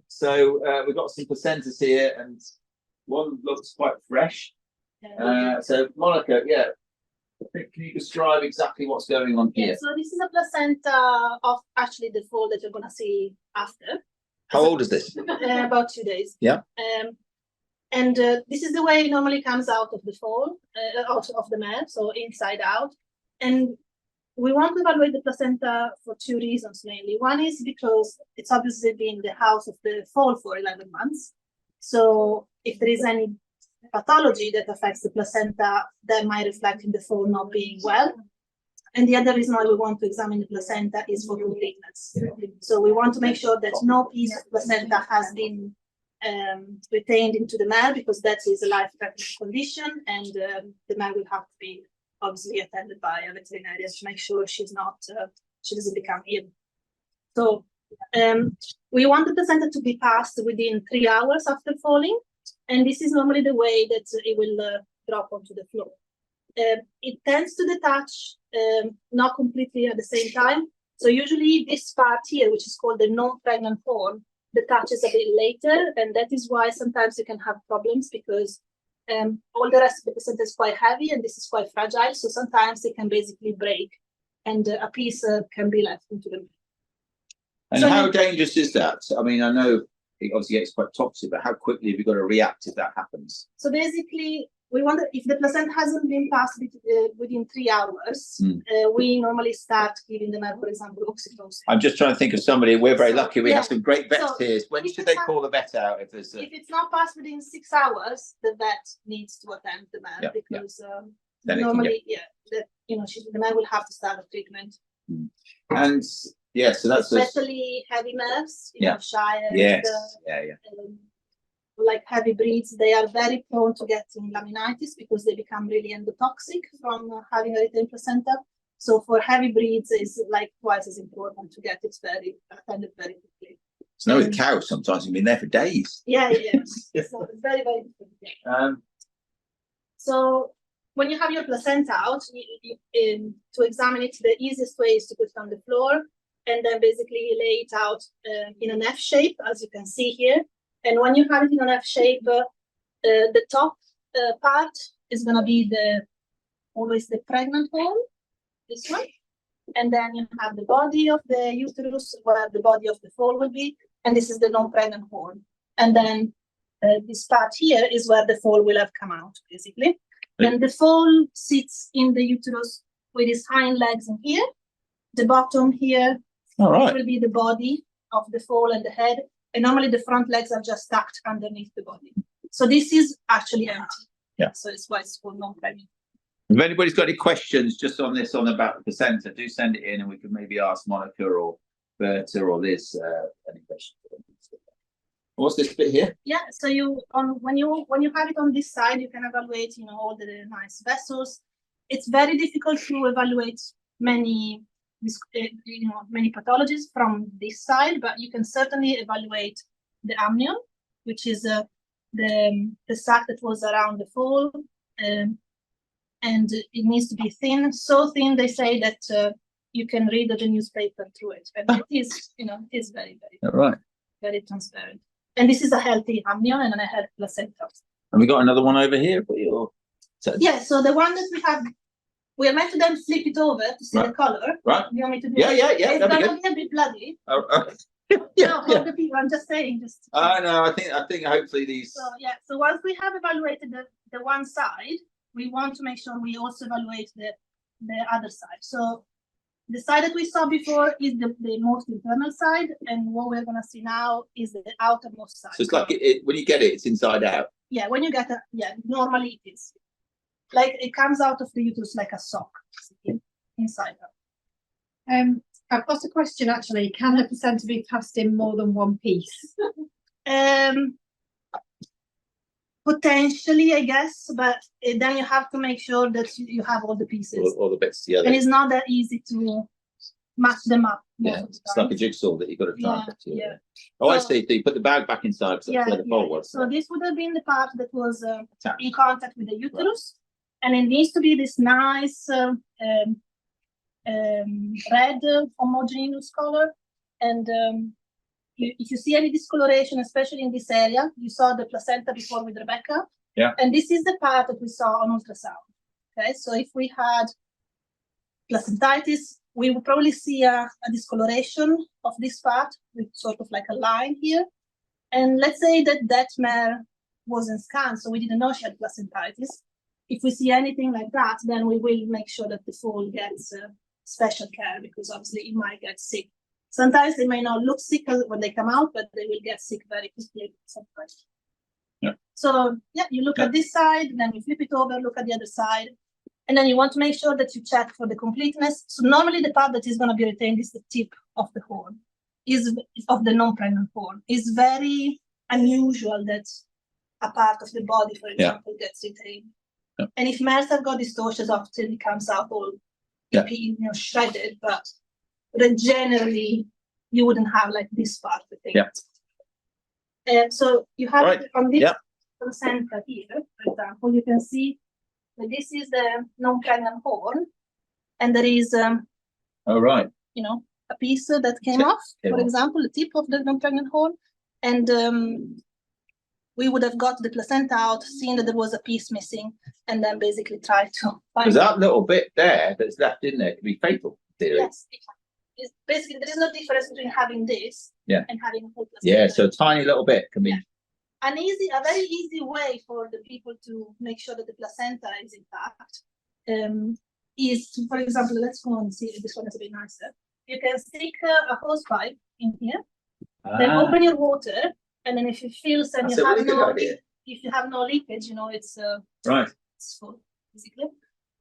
So we've got some placentas here, and one looks quite fresh. So Monica, can you describe exactly what's going on Yeah, here? so this is a placenta of actually the foal that you're gonna see after. How old is this? About 2 days. Yeah. And this is the way it normally comes out of the foal, out of the mare, so inside out. And we want to evaluate the placenta for 2 reasons mainly. One is because it's obviously been the house of the foal for 11 months. So if there is any pathology that affects the placenta, that might reflect in the foal not being well. And the other reason why we want to examine the placenta is for completeness. So we want to make sure that no piece of placenta has been retained into the mare, because that is a life-threatening condition, and the mare will have to be obviously attended by a veterinarian to make sure she's not, she doesn't become ill. So we want the placenta to be passed within 3 hours after falling, and this is normally the way that it will drop onto the floor. It tends to detach not completely at the same time. So usually this part here, which is called the non-pregnant horn, detaches a bit later, and that is why sometimes you can have problems, because all the rest of the placenta is quite heavy and this is quite fragile. So sometimes it can basically break, and a piece can be left into the. And So how dangerous is that? I mean, I know it obviously gets quite toxic, but how quickly have you got to react if that happens? So basically, we wonder if the placenta hasn't been passed within 3 hours, we normally start giving them, for example, oxytocin. I'm just trying to think of somebody. We're very lucky. We have Yeah. some great vets So here. When should they call the vet out if there's If it's not passed within 6 hours, the vet needs to attend the man, because Then it can normally, the man will have to start a treatment. And so that's Especially heavy mares, Shire. Yes. Like heavy breeds, they are very prone to getting laminitis because they become really endotoxic from having a retained placenta. So for heavy breeds, it's like twice as important to get it attended very quickly. So with cows, sometimes you've been there for days. Yeah. So it's very, very different. So when you have your placenta out, to examine it, the easiest way is to put it on the floor and then basically lay it out in an F shape, as you can see here. And when you have it in an F shape, the top part is going to be always the pregnant horn, this one. And then you have the body of the uterus, where the body of the foal will be. And this is the non-pregnant horn. And then this part here is where the foal will have come out, basically. And the foal sits in the uterus with his hind legs in here. The bottom here will be the body of the foal and the head. And normally the front legs are just tucked underneath the body. So this is actually empty. Yeah. So it's why it's called non-pregnant. If anybody's got any questions just on about the placenta, do send it in, and we can maybe ask Monica or Berta or Liz any questions. What's this bit here? Yeah. So when you have it on this side, you can evaluate all the nice vessels. It's very difficult to evaluate many pathologies from this side, but you can certainly evaluate the amnion, which is the sac that was around the foal, and it needs to be thin, so thin they say that you can read the newspaper through it, and it is, it is very, very, very transparent. And this is a healthy amnion and a healthy placenta. And we got another one over here for you. Yeah. So the one that we have. We are meant to then flip it over to see the color. Right. You want me to do Yeah. It's That'd be gonna be a bit bloody. Yeah. For the people, I'm just saying. No, I think hopefully these. So once we have evaluated the one side, we want to make sure we also evaluate the other side. So the side that we saw before is the most internal side, and what we're gonna see now is the outermost side. So it's like when you get it, it's inside out. Yeah, when you get normally it is. Like it comes out of the uterus like a sock, inside out. I've got a question actually. Can the placenta be passed in more than one piece? Potentially, I guess, but then you have to make sure that you have all the pieces. All the bits together. And it's not that easy to match them up. most Yeah, of the it's time. like a jigsaw that you've got to try and Yeah, put together. yeah. Oh, I So- see. So you put the bag back inside because that's where the fold was. So this would have been the part that was Attached. in contact with the uterus, and it needs to be this nice red homogeneous color. And if you see any discoloration, especially in this area, you saw the placenta before with Rebecca. Yeah. And this is the part that we saw on ultrasound. Okay, so if we had placentitis, we would probably see a discoloration of this part with sort of like a line here. And let's say that that mare wasn't scanned, so we didn't know she had placentitis. If we see anything like that, then we will make sure that the foal gets special care, because obviously it might get sick. Sometimes they may not look sick when they come out, but they will get sick very quickly sometimes. Yeah. So yeah, you look at this side, then you flip it over, look at the other side. And then you want to make sure that you check for the completeness. So normally the part that is going to be retained is the tip of the horn, is of the non-pregnant horn. It's very unusual that a part of the body, for example, gets retained. Yeah. And if mares have got distortions, often it comes out all shredded, but then generally you wouldn't have like this part retained. Yeah. And so you have Right. on this Yeah. placenta here, for example, you can see that this is the non-pregnant horn, and there is Oh, right. a piece that came Tip off, came for off. example, the tip of the non-pregnant horn, and we would have got the placenta out, seen that there was a piece missing, and then basically try to find Because that little bit there that's left in there can be fatal. in theory. Yes, it's basically there is no difference between having this and having a whole placenta. Yeah, so a tiny little bit can be. Yeah. A very easy way for the people to make sure that the placenta is intact is to, for example, let's go and see, this one is a bit nicer. You can stick a hose pipe in here, then open your water, and then if you feel that That's you a have really good idea. if you have no leakage, it's Right. it's full, basically.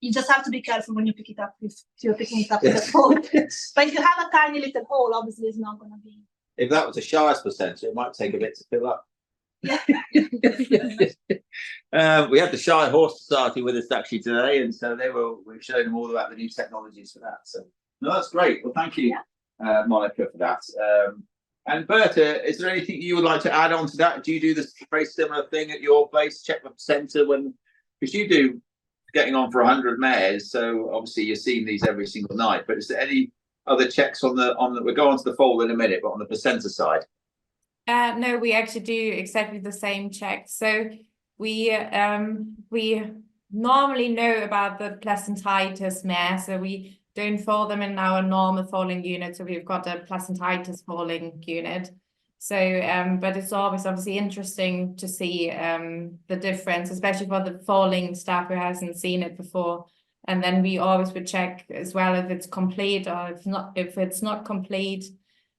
You just have to be careful when you pick it up if you're picking it up with a fork. But if you have a tiny little hole, obviously it's not going to be. If that was a Shire's placenta, it might take a bit to fill up. Yeah. We had the Shire Horse Society with us actually today, and so we showed them all about the new technologies for that. So no, that's great. Well, thank you, Monica, for that. And Berta, is there anything you would like to add on to that? Do you do this very similar thing at your place? Check the placenta because you do getting on for 100 mares, so obviously you're seeing these every single night. But is there any other checks on the we'll go on to the foal in a minute, but on the placenta side? No, we actually do exactly the same check. So we normally know about the placentitis mare, so we don't foal them in our normal foaling unit. So we've got a placentitis foaling unit. So, but it's always obviously interesting to see the difference, especially for the foaling staff who hasn't seen it before. And then we always would check as well if it's complete or if it's not complete.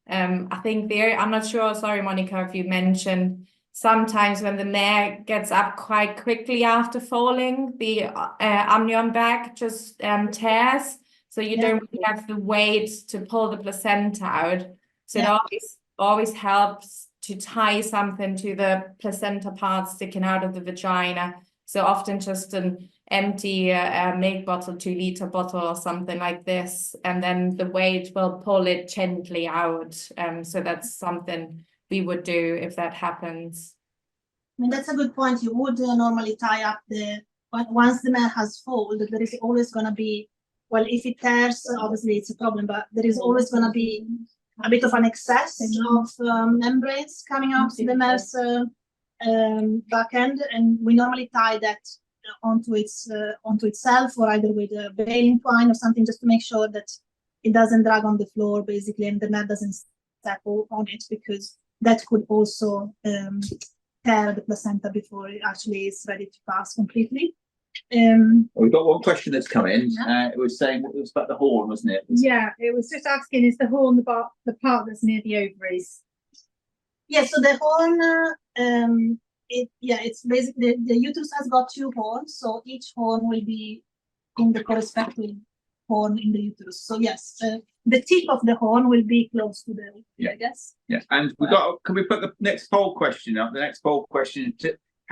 I think I'm not sure, sorry, Monica, if you mentioned sometimes when the mare gets up quite quickly after foaling, the amnion bag just tears. So you don't really have the weight to pull the placenta out. So it always helps to tie something to the placenta part sticking out of the vagina. So often just an empty milk bottle, 2-liter bottle or something like this, and then the weight will pull it gently out. So that's something we would do if that happens. I mean, that's a good point. You would normally tie up once the mare has foaled, there is always going to be, well, if it tears, obviously it's a problem, but there is always going to be a bit of an excess of membranes coming out to the mare's back end, and we normally tie that onto itself, or either with a baling twine or something, just to make sure that it doesn't drag on the floor, basically, and the mare doesn't step on it, because that could also tear the placenta before it actually is ready to pass completely. We've got one question that's come in. It was saying it was about the horn, wasn't it? Yeah, it was just asking, is the horn the part that's near the ovaries? Yeah, so the horn, it's basically the uterus has got 2 horns, so each horn will be in the corresponding horn in the uterus. So yes, the tip of the horn will be close to the, I guess. Yeah, and can we put the next poll question up? The next poll question: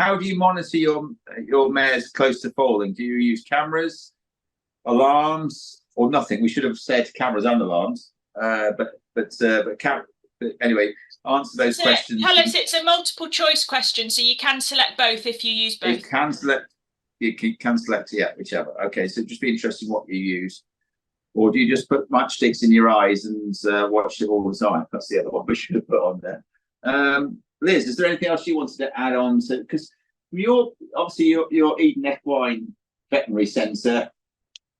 How do you monitor your mares close to falling? Do you use cameras, alarms, or nothing? We should have said cameras and alarms, but anyway, answer those So, questions. Alice, it's a multiple choice question, so you can select both if you use both. You can select, yeah, whichever. Okay, so just be interesting what you use. Or do you just put matchsticks in your eyes and watch it all the time? That's the other one we should have put on there. Liz, is there anything else you wanted to add on to? Because you're Eden Equine Veterinary Centre.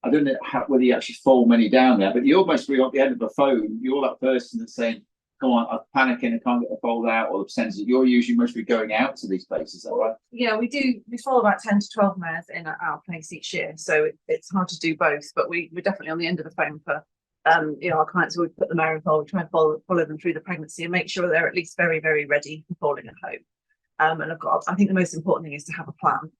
I don't know whether you actually fold many down there, but you're mostly at the end of the phone. You're that person that's saying, "Come on, I'm panicking, I can't get the fold out," or the percentage. You're usually mostly going out to these places, is that right? Yeah, we do. We follow about 10 to 12 mares in our place each year, so it's hard to do both. But we're definitely on the end of the phone for our clients. We put the mare in foal, we try and follow them through the pregnancy and make sure they're at least very, very ready for foaling at home. And I think the most important thing is to have a plan.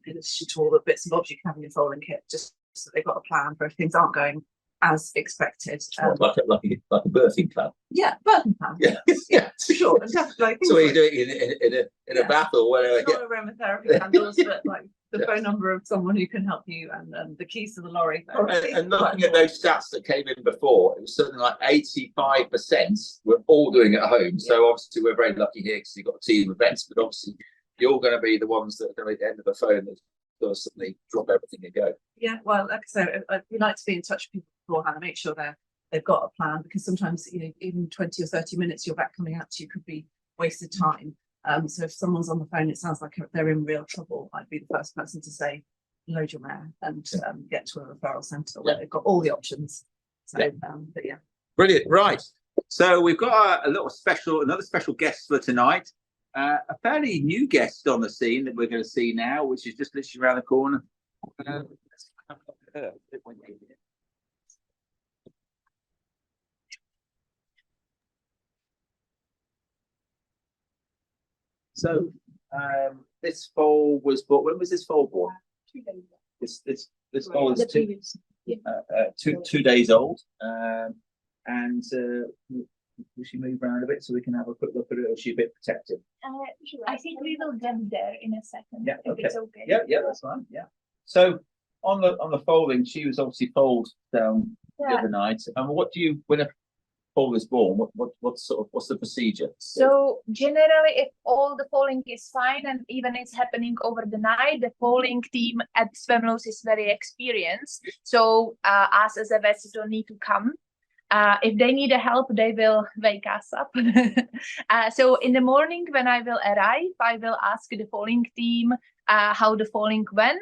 In addition to all the bits and bobs you can have in your foaling kit, just so they've got a plan for if things aren't going as expected. Like a birthing plan. Yeah, birthing plan. Yeah. For sure. And definitely, So you do it in a bath or whatever. not aromatherapy candles, but like the phone number of someone who can help you and the keys to the lorry. And looking at those stats that came in before, it was something like 85% were all doing it at home. So obviously we're very lucky here because you've got a team of vets, but obviously you're going to be the ones that are going to be at the end of the phone that suddenly drop everything and go. Yeah, well, like I said, we like to be in touch with people beforehand and make sure they've got a plan, because sometimes even 20 or 30 minutes your vet coming out to you could be wasted time. So if someone's on the phone, it sounds like they're in real trouble, I'd be the first person to say, load your mare and get to a referral centre where they've got all the options. So, but yeah. Brilliant. Right. So we've got another special guest for tonight. A fairly new guest on the scene that we're going to see now, which is just literally around the corner. So this foal was bought. When was this foal born? 2 days. This foal is 2 days old. And will she move around a bit so we can have a quick look at it? Or is she a bit protected? I think we will get there in a second. Yeah, if okay. it's okay. Yeah, that's fine. Yeah. So on the foaling, she was obviously foaled down the other night. And when a foal is born, what's the procedure? So generally, if all the foaling is fine and even it's happening over the night, the foaling team at Swemlos is very experienced. So us as a vets don't need to come. If they need help, they will wake us up. So in the morning when I will arrive, I will ask the foaling team how the foaling went,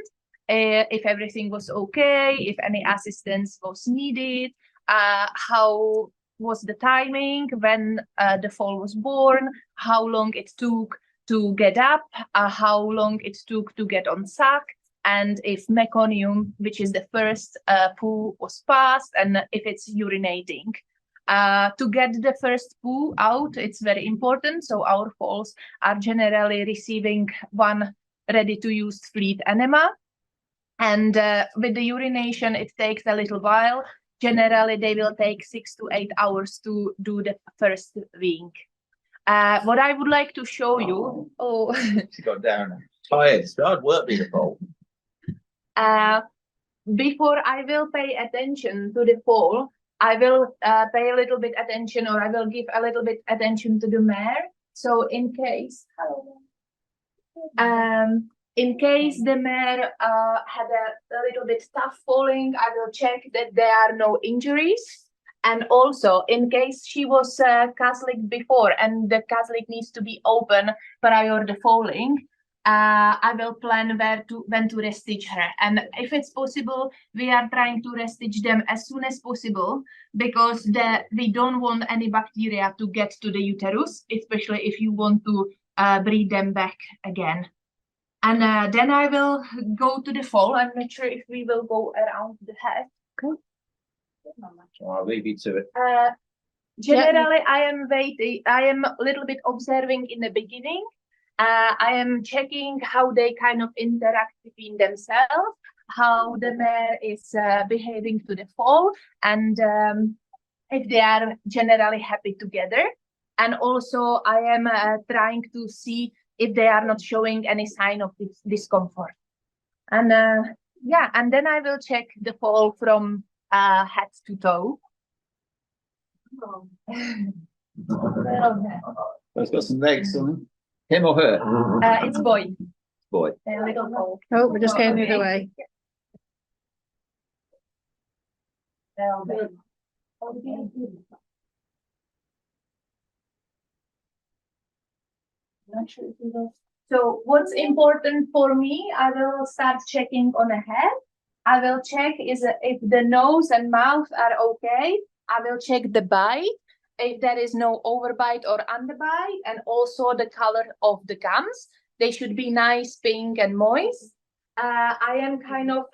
if everything was okay, if any assistance was needed, how was the timing when the foal was born, how long it took to get up, how long it took to get on sack, and if meconium, which is the first poo, was passed, and if it's urinating. To get the first poo out, it's very important. So our foals are generally receiving one ready-to-use fleet enema. And with the urination, it takes a little while. Generally, they will take 6 to 8 hours to do the first weeing. What I would like to show you... Oh, She got down. Tired. It's hard work being a foal. Before I will pay attention to the foal, I will pay a little bit attention, or I will give a little bit attention to the mare. So in case the mare had a little bit tough falling, I will check that there are no injuries. And also, in case she was Catholic before and the Catholic needs to be open prior to falling, I will plan when to restitch her. And if it's possible, we are trying to restitch them as soon as possible, because we don't want any bacteria to get to the uterus, especially if you want to breed them back again. And then I will go to the foal. I'm not sure if we will go around the head. Okay. I'll leave you to it. Generally, I am waiting. I am a little bit observing in the beginning. I am checking how they kind of interact between themselves, how the mare is behaving to the foal, and if they are generally happy together. And also, I am trying to see if they are not showing any sign of discomfort. And yeah, and then I will check the foal from head to toe. It's got some legs on him. Him or her? It's boy. Boy. A little foal. Oh, we're just going the Okay. other way. So what's important for me, I will start checking on the head. I will check if the nose and mouth are okay. I will check the bite, if there is no overbite or underbite, and also the color of the gums. They should be nice, pink and moist. I am kind of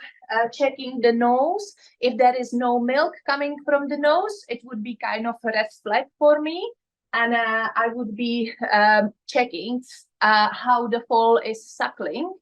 checking the nose. If there is no milk coming from the nose, it would be kind of a red flag for me. And I would be checking how the foal is suckling.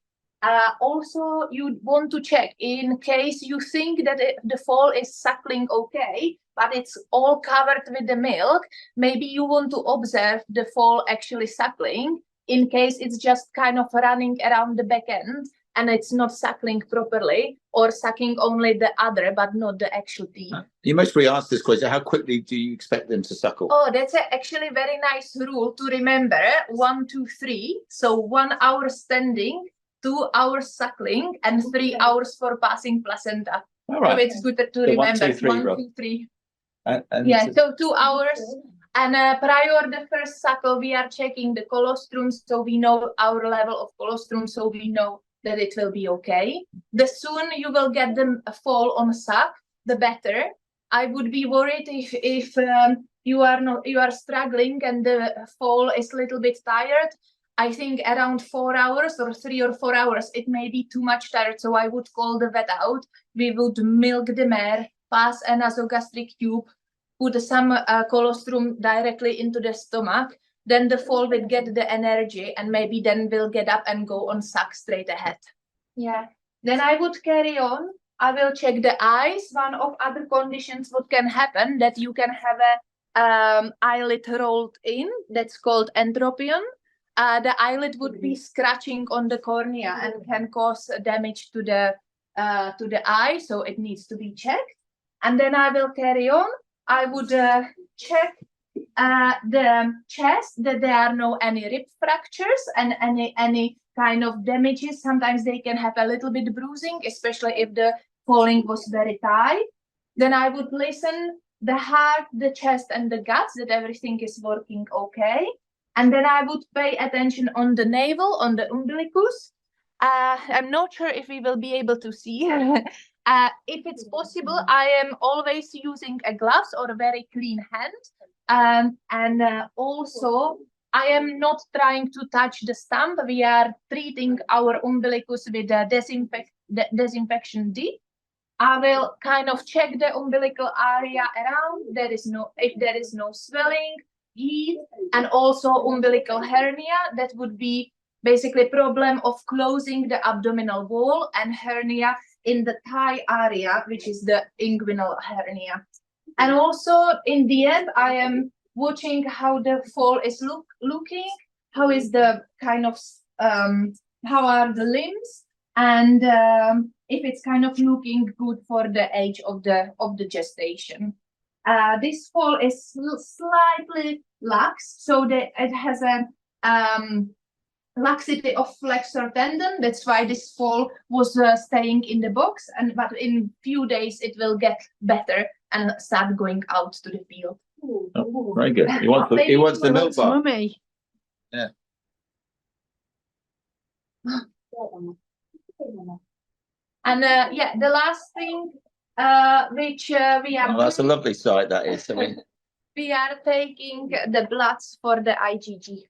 Also, you want to check in case you think that the foal is suckling okay, but it's all covered with the milk. Maybe you want to observe the foal actually suckling in case it's just kind of running around the back end and it's not suckling properly, or sucking only the udder but not the actual teeth. You must be asked this question. How quickly do you expect them to suckle? Oh, that's actually very nice rule to remember. 1, 2, 3. So 1 hour standing, 2 hours suckling, and 3 hours for passing placenta. All So right. it's good to So remember. 1, 2, 3, 1, Rob. 2, 3. And Yeah, so 2 hours. And prior the first suckle, we are checking the colostrum, so we know our level of colostrum, so we know that it will be okay. The sooner you will get them fall on suck, the better. I would be worried if you are struggling and the fall is a little bit tired. I think around 4 hours or 3 or 4 hours, it may be too much tired. So I would call the vet out. We would milk the mare, pass a nasogastric tube, put some colostrum directly into the stomach. Then the foal will get the energy and maybe then will get up and go on suck straight ahead. Yeah. Then I would carry on. I will check the eyes. One of other conditions what can happen that you can have a eyelid rolled in. That's called entropion. The eyelid would be scratching on the cornea and can cause damage to the eye. So it needs to be checked. And then I will carry on. I would check the chest that there are no any rib fractures and any kind of damages. Sometimes they can have a little bit bruising, especially if the falling was very tight. Then I would listen the heart, the chest, and the guts that everything is working okay. And then I would pay attention on the navel, on the umbilicus. I'm not sure if we will be able to see. If it's possible, I am always using a gloves or a very clean hand. Also, I am not trying to touch the stump. We are treating our umbilicus with a disinfection dip. I will kind of check the umbilical area around. If there is no swelling, heat, and also umbilical hernia. That would be basically problem of closing the abdominal wall and hernia in the thigh area, which is the inguinal hernia. And also in the end, I am watching how the foal is looking, how is the kind of, how are the limbs, and if it's kind of looking good for the age of the gestation. This foal is slightly lax, so that it has a laxity of flexor tendon. That's why this foal was staying in the box, but in few days it will get better and start going out to the field. Oh, very good. He wants the milk bar. Mummy. Yeah. And yeah, the last thing which we are Oh, that's a lovely sight, that is. I mean, we are taking the bloods for the IgG.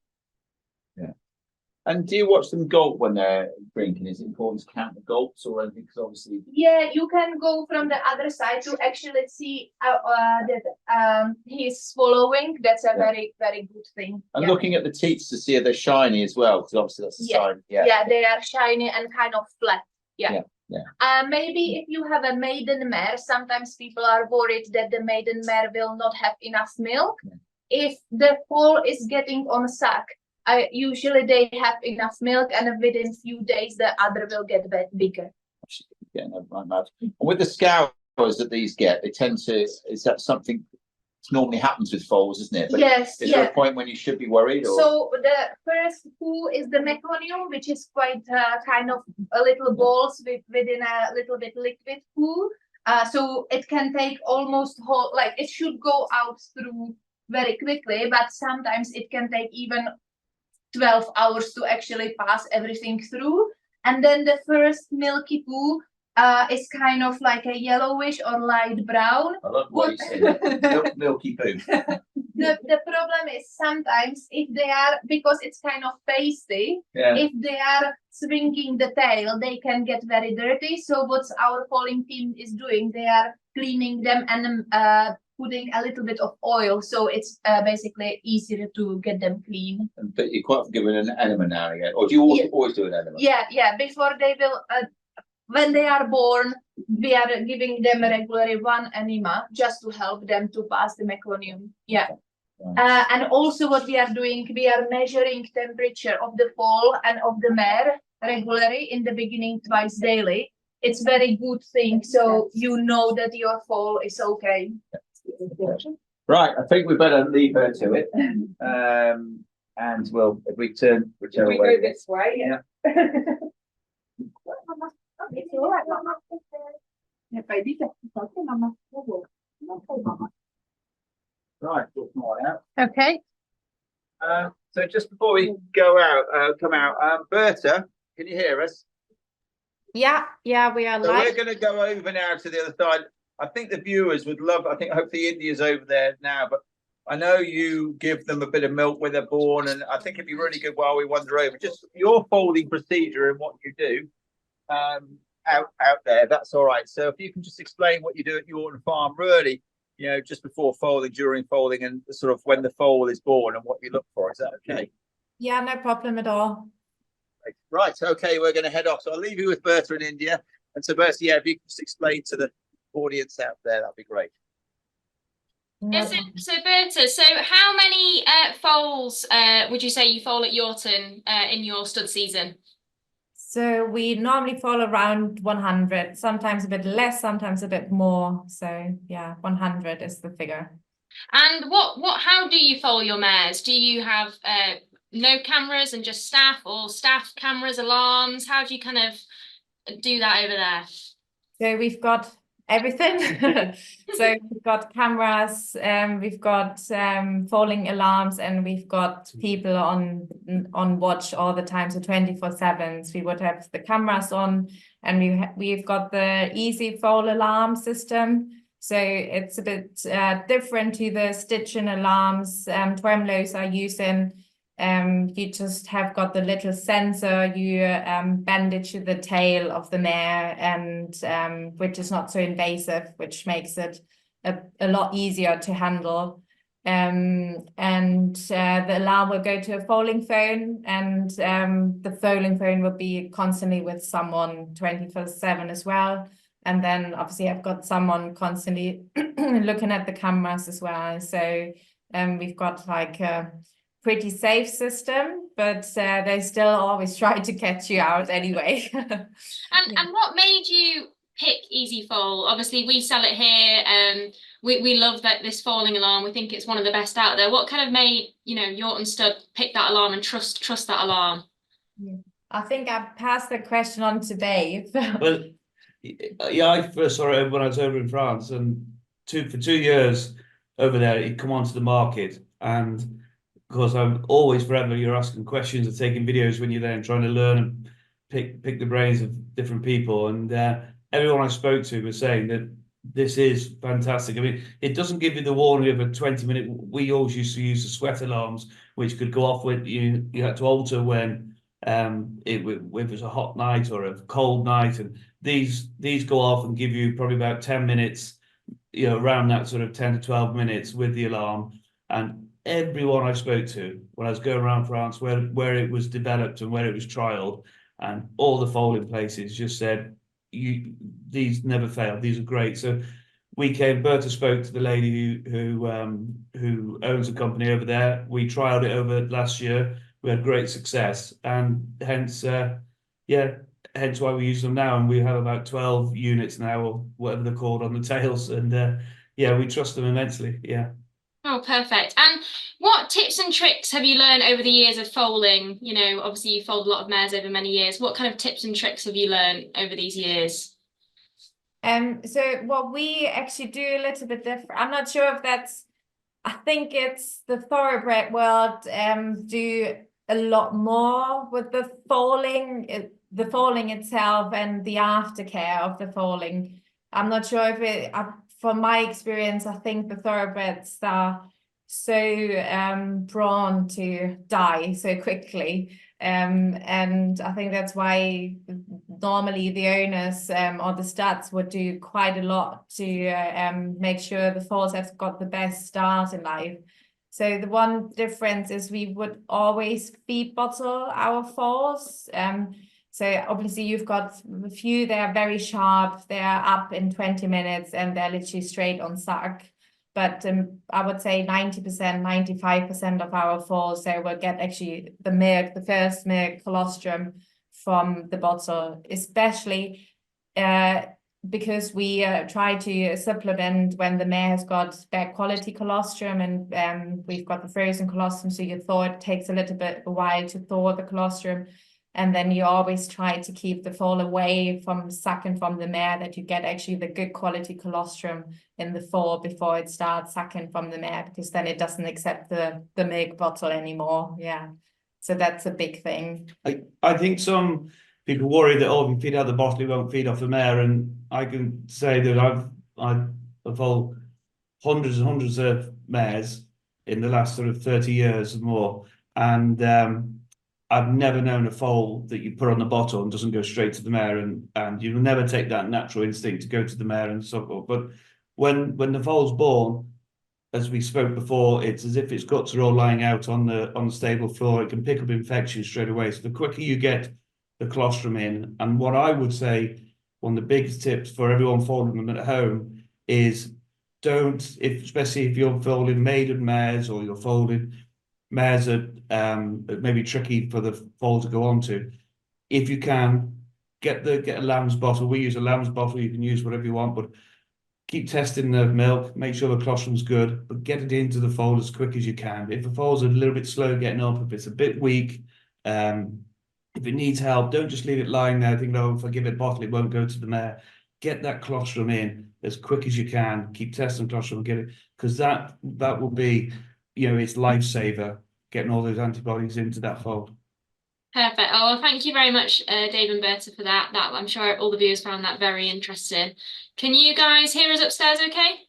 and do you watch them gulp when they're drinking? Is it important to count the gulps or anything? Because obviously, Yeah, you can go from the other side to actually see that he's swallowing. That's a very, very good thing. and Yeah. looking at the teats to see if they're shiny as well, because obviously that's a Yeah. sign. Yeah. Yeah, they are shiny and kind of flat. Yeah. Yeah, Maybe if you have a maiden mare, sometimes people are worried that the maiden mare will not have enough milk. Yeah. If the foal is getting on suck usually they have enough milk, and within few days the other will get bigger. Yeah, no, right. And with the scours that these get, they tend to, is that something normally happens with foals, isn't it? But Yes, is there yeah. a point when you should be worried? Or? So the first poo is the meconium, which is quite kind of a little balls within a little bit liquid poo. So it can take almost whole, like it should go out through very quickly, but sometimes it can take even 12 hours to actually pass everything through. And then the first milky poo is kind of like a yellowish or light brown. I love what you said. Milky poo. The problem is sometimes if they are, because it's kind of pasty, Yeah. if they are swinging the tail, they can get very dirty. So what our foaling team is doing, they are cleaning them and putting a little bit of oil, so it's basically easier to get them clean. But you're quite given an enema now and again, or do you always do an enema? Yeah. Before they will, when they are born, we are giving them regularly one enema just to help them to pass the meconium. Yeah. Right. And also what we are doing, we are measuring temperature of the foal and of the mare regularly in the beginning twice daily. It's very good thing, so you know that your foal is okay. Right, I think we better leave her to it. And we'll if we turn whichever We way. go this way, yeah. Right, we'll come on out. Okay. So just before we go out, come out, Berta, can you hear us? Yeah, we are So live. we're going to go over now to the other side. I think the viewers would love, I think hopefully India's over there now, but I know you give them a bit of milk when they're born, and I think it'd be really good while we wander over, just your foaling procedure and what you do out there, that's all right. So if you can just explain what you do at Yorton Farm, really, you know, just before foaling, during foaling, and sort of when the foal is born and what you look for, is that okay? Yeah, no problem at all. Right, okay, we're going to head off. So I'll leave you with Berta in India. And so Berta, yeah, if you can just explain to the audience out there, that'd be great. No Is it, problem. so Berta, so how many foals would you say you foal at Yorton in your stud season? So we normally fall around 100, sometimes a bit less, sometimes a bit more. So yeah, 100 is the figure. And how do you foal your mares? Do you have no cameras and just staff, or staff, cameras, alarms? How do you kind of do that over there? So we've got everything. So we've got cameras, we've got falling alarms, and we've got people on watch all the time. So 24/7. We would have the cameras on, and we've got the easy fall alarm system. So it's a bit different to the stitching alarms Twemlows are using. You just have got the little sensor, you bandage the tail of the mare, and which is not so invasive, which makes it a lot easier to handle. And the alarm will go to a foaling phone, and the foaling phone will be constantly with someone 24/7 as well. And then obviously I've got someone constantly looking at the cameras as well. So we've got like a pretty safe system, but they still always try to catch you out anyway. And what made you pick Easy Foal? Obviously we sell it here. We love that this falling alarm. We think it's one of the best out there. What kind of made, you know, Yorton Stud pick that alarm and trust that alarm? Yeah. I think I passed the question on to Dave. Well, yeah, I first saw it when I was over in France, and for 2 years over there, it come onto the market. And because I'm always forever, you're asking questions and taking videos when you're there and trying to learn and pick the brains of different people. And everyone I spoke to was saying that this is fantastic. I mean, it doesn't give you the warning of a 20-minute. We always used to use the sweat alarms, which could go off when you had to alter when if it was a hot night or a cold night, and these go off and give you probably about 10 minutes, you know, around that sort of 10 to 12 minutes with the alarm. And everyone I spoke to when I was going around France where it was developed and where it was trialed, and all the foaling places just said, these never fail, these are great. So Berta spoke to the lady who owns a company over there. We trialed it over last year. we had great success, and hence, hence why we use them now. And we have about 12 units now, or whatever they're called, on the tails. And we trust them immensely. Yeah. Oh, perfect. And what tips and tricks have you learned over the years of foaling? You know, obviously you foaled a lot of mares over many years. What kind of tips and tricks have you learned over these years? So what we actually do a little bit different. I'm not sure if that's, I think it's the thoroughbred world do a lot more with the foaling itself and the aftercare of the foaling. I'm not sure if it, from my experience, I think the thoroughbreds are so prone to die so quickly. And I think that's why normally the owners or the studs would do quite a lot to make sure the foals have got the best start in life. So the one difference is we would always feed bottle our foals. So obviously you've got a few, they're very sharp, they're up in 20 minutes and they're literally straight on suck. But I would say 90%, 95% of our foals, they will get actually the milk, the first milk colostrum from the bottle, especially because we try to supplement when the mare has got bad quality colostrum, and we've got the frozen colostrum, so you thaw it takes a little bit a while to thaw the colostrum. And then you always try to keep the foal away from sucking from the mare, that you get actually the good quality colostrum in the foal before it starts sucking from the mare, because then it doesn't accept the milk bottle anymore. Yeah. So that's a big thing. I think some people worry that, if you feed out the bottle, it won't feed off the mare. And I can say that I've foaled hundreds and hundreds of mares in the last sort of 30 years or more. And I've never known a foal that you put on the bottle and doesn't go straight to the mare, and you'll never take that natural instinct to go to the mare and so forth. But when the foal's born, as we spoke before, it's as if its guts are all lying out on the stable floor. It can pick up infections straight away. So the quicker you get the colostrum in, and what I would say, one of the biggest tips for everyone foaling them at home is especially if you're foaling maiden mares or you're foaling mares that maybe tricky for the foal to go onto. If you can, get a lamb's bottle. We use a lamb's bottle. You can use whatever you want, but keep testing the milk. Make sure the colostrum's good, but get it into the foal as quick as you can. If the foal's a little bit slow getting up, if it's a bit weak, if it needs help, don't just leave it lying there thinking, oh, if I give it a bottle, it won't go to the mare. Get that colostrum in as quick as you can. Keep testing colostrum and get it, because that will be, its lifesaver, getting all those antibodies into that foal. Perfect. Oh, well, thank you very much, Dave and Berta, for that. I'm sure all the viewers found that very interesting. Can you guys hear us upstairs okay?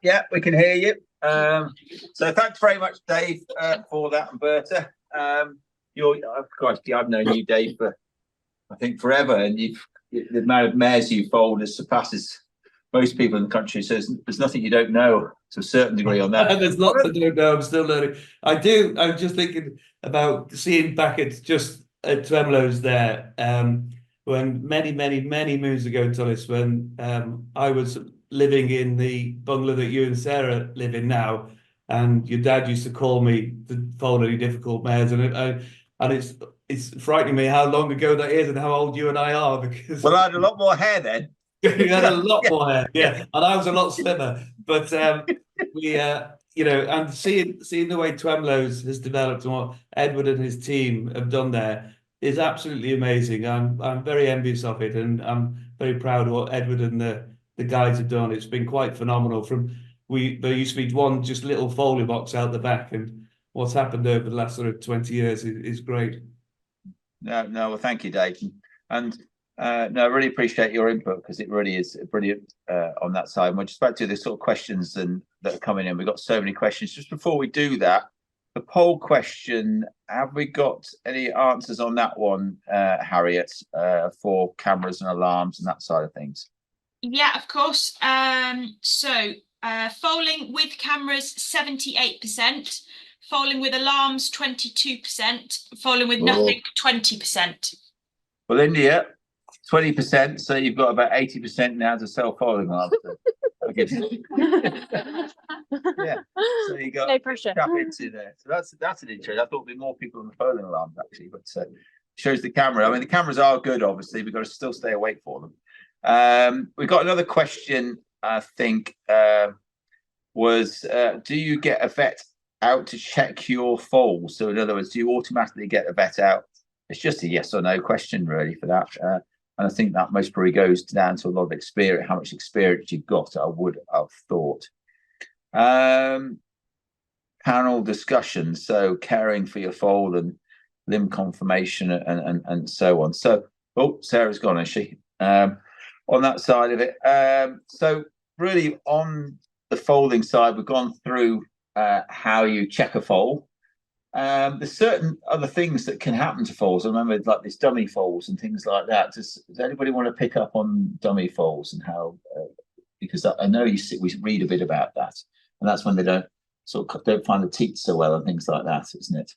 Yeah, we can hear you. So thanks very much, Dave, for that, and Berta. I've known you, Dave, for I think forever, and the amount of mares you fold surpasses most people in the country. So there's nothing you don't know to a certain degree on that. There's lots I don't know. I'm still learning. I'm just thinking about seeing back at Twemlow's there, when many moons ago, Tullis, when I was living in the bungalow that you and Sarah live in now, and your dad used to call me to fold any difficult mares, and it's frightening me how long ago that is and how old you and I are, because I had a lot more hair then. You had a lot more hair, yeah, and I was a lot slimmer. But we, and seeing the way Twemlow's has developed and what Edward and his team have done there is absolutely amazing. I'm very envious of it, and I'm very proud of what Edward and the guys have done. It's been quite phenomenal. There used to be one just little folio box out the back, and what's happened over the last sort of 20 years is great. No, well, thank you, Dave, and. I really appreciate your input, because it really is brilliant on that side. And we're just about to do the sort of questions that are coming in. We've got so many questions. Just before we do that, the poll question, have we got any answers on that one, Harriet, for cameras and alarms and that side of things? Yeah, of course. So foaling with cameras, 78%. Foaling with alarms, 22%. Foaling with nothing, 20%. Well, India, 20%, so you've got about 80% now to self-following answer. Yeah, so you got No pressure. tap into there. So that's an interest. I thought there'd be more people on the phone alarms actually, but shows the camera. I mean, the cameras are good, obviously. We've got to still stay awake for them. We've got another question, I think, was do you get a vet out to check your foals? So in other words, do you automatically get a vet out? It's just a yes or no question really for that. And I think that most probably goes down to a lot of experience, how much experience you've got, I would have thought. Panel discussion, so caring for your foal and limb conformation and so on. So, oh, Sarah's gone, is she? On that side of it. So really on the foaling side, we've gone through how you check a foal. There's certain other things that can happen to foals. I remember like these dummy foals and things like that. Does anybody want to pick up on dummy foals and how? Because I know we read a bit about that, and that's when they don't find the teats so well and things like that, isn't it?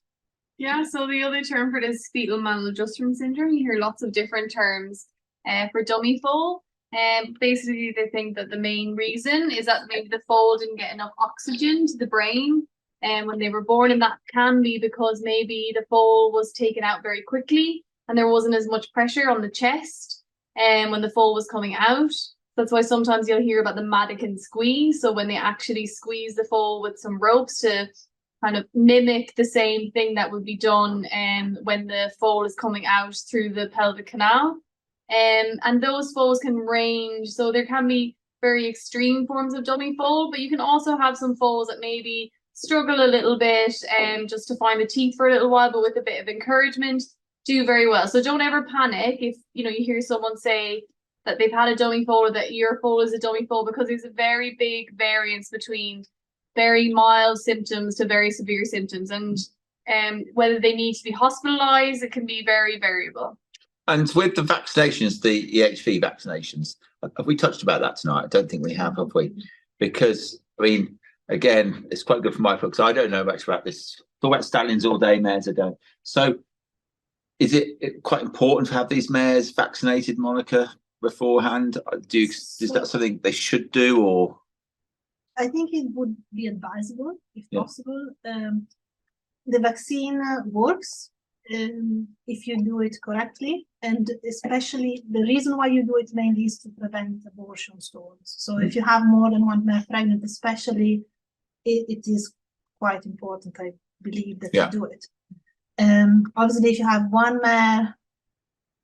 Yeah, so the other term for this is fetal maladjustment syndrome. You hear lots of different terms for dummy foal. Basically, they think that the main reason is that maybe the foal didn't get enough oxygen to the brain when they were born, and that can be because maybe the foal was taken out very quickly and there wasn't as much pressure on the chest when the foal was coming out. That's why sometimes you'll hear about the mannequin squeeze. So when they actually squeeze the foal with some ropes to kind of mimic the same thing that would be done when the foal is coming out through the pelvic canal. And those foals can range. So there can be very extreme forms of dummy foal, but you can also have some foals that maybe struggle a little bit just to find the teeth for a little while, but with a bit of encouragement, do very well. So don't ever panic if you hear someone say that they've had a dummy foal or that your foal is a dummy foal, because there's a very big variance between very mild symptoms to very severe symptoms, and whether they need to be hospitalized, it can be very variable. And with the vaccinations, the EHV vaccinations, have we touched about that tonight? I don't think we have we? Because, I mean, again, it's quite good for my books. I don't know much about this. Talk about stallions all day, mares I don't. So is it quite important to have these mares vaccinated, Monica, beforehand? Is that something they should do, or? I think it would be advisable, if possible. The vaccine works if you do it correctly, and especially the reason why you do it mainly is to prevent abortion stones. So if you have more than one mare pregnant, especially, it is quite important, I believe, that you do it. Obviously, if you have one mare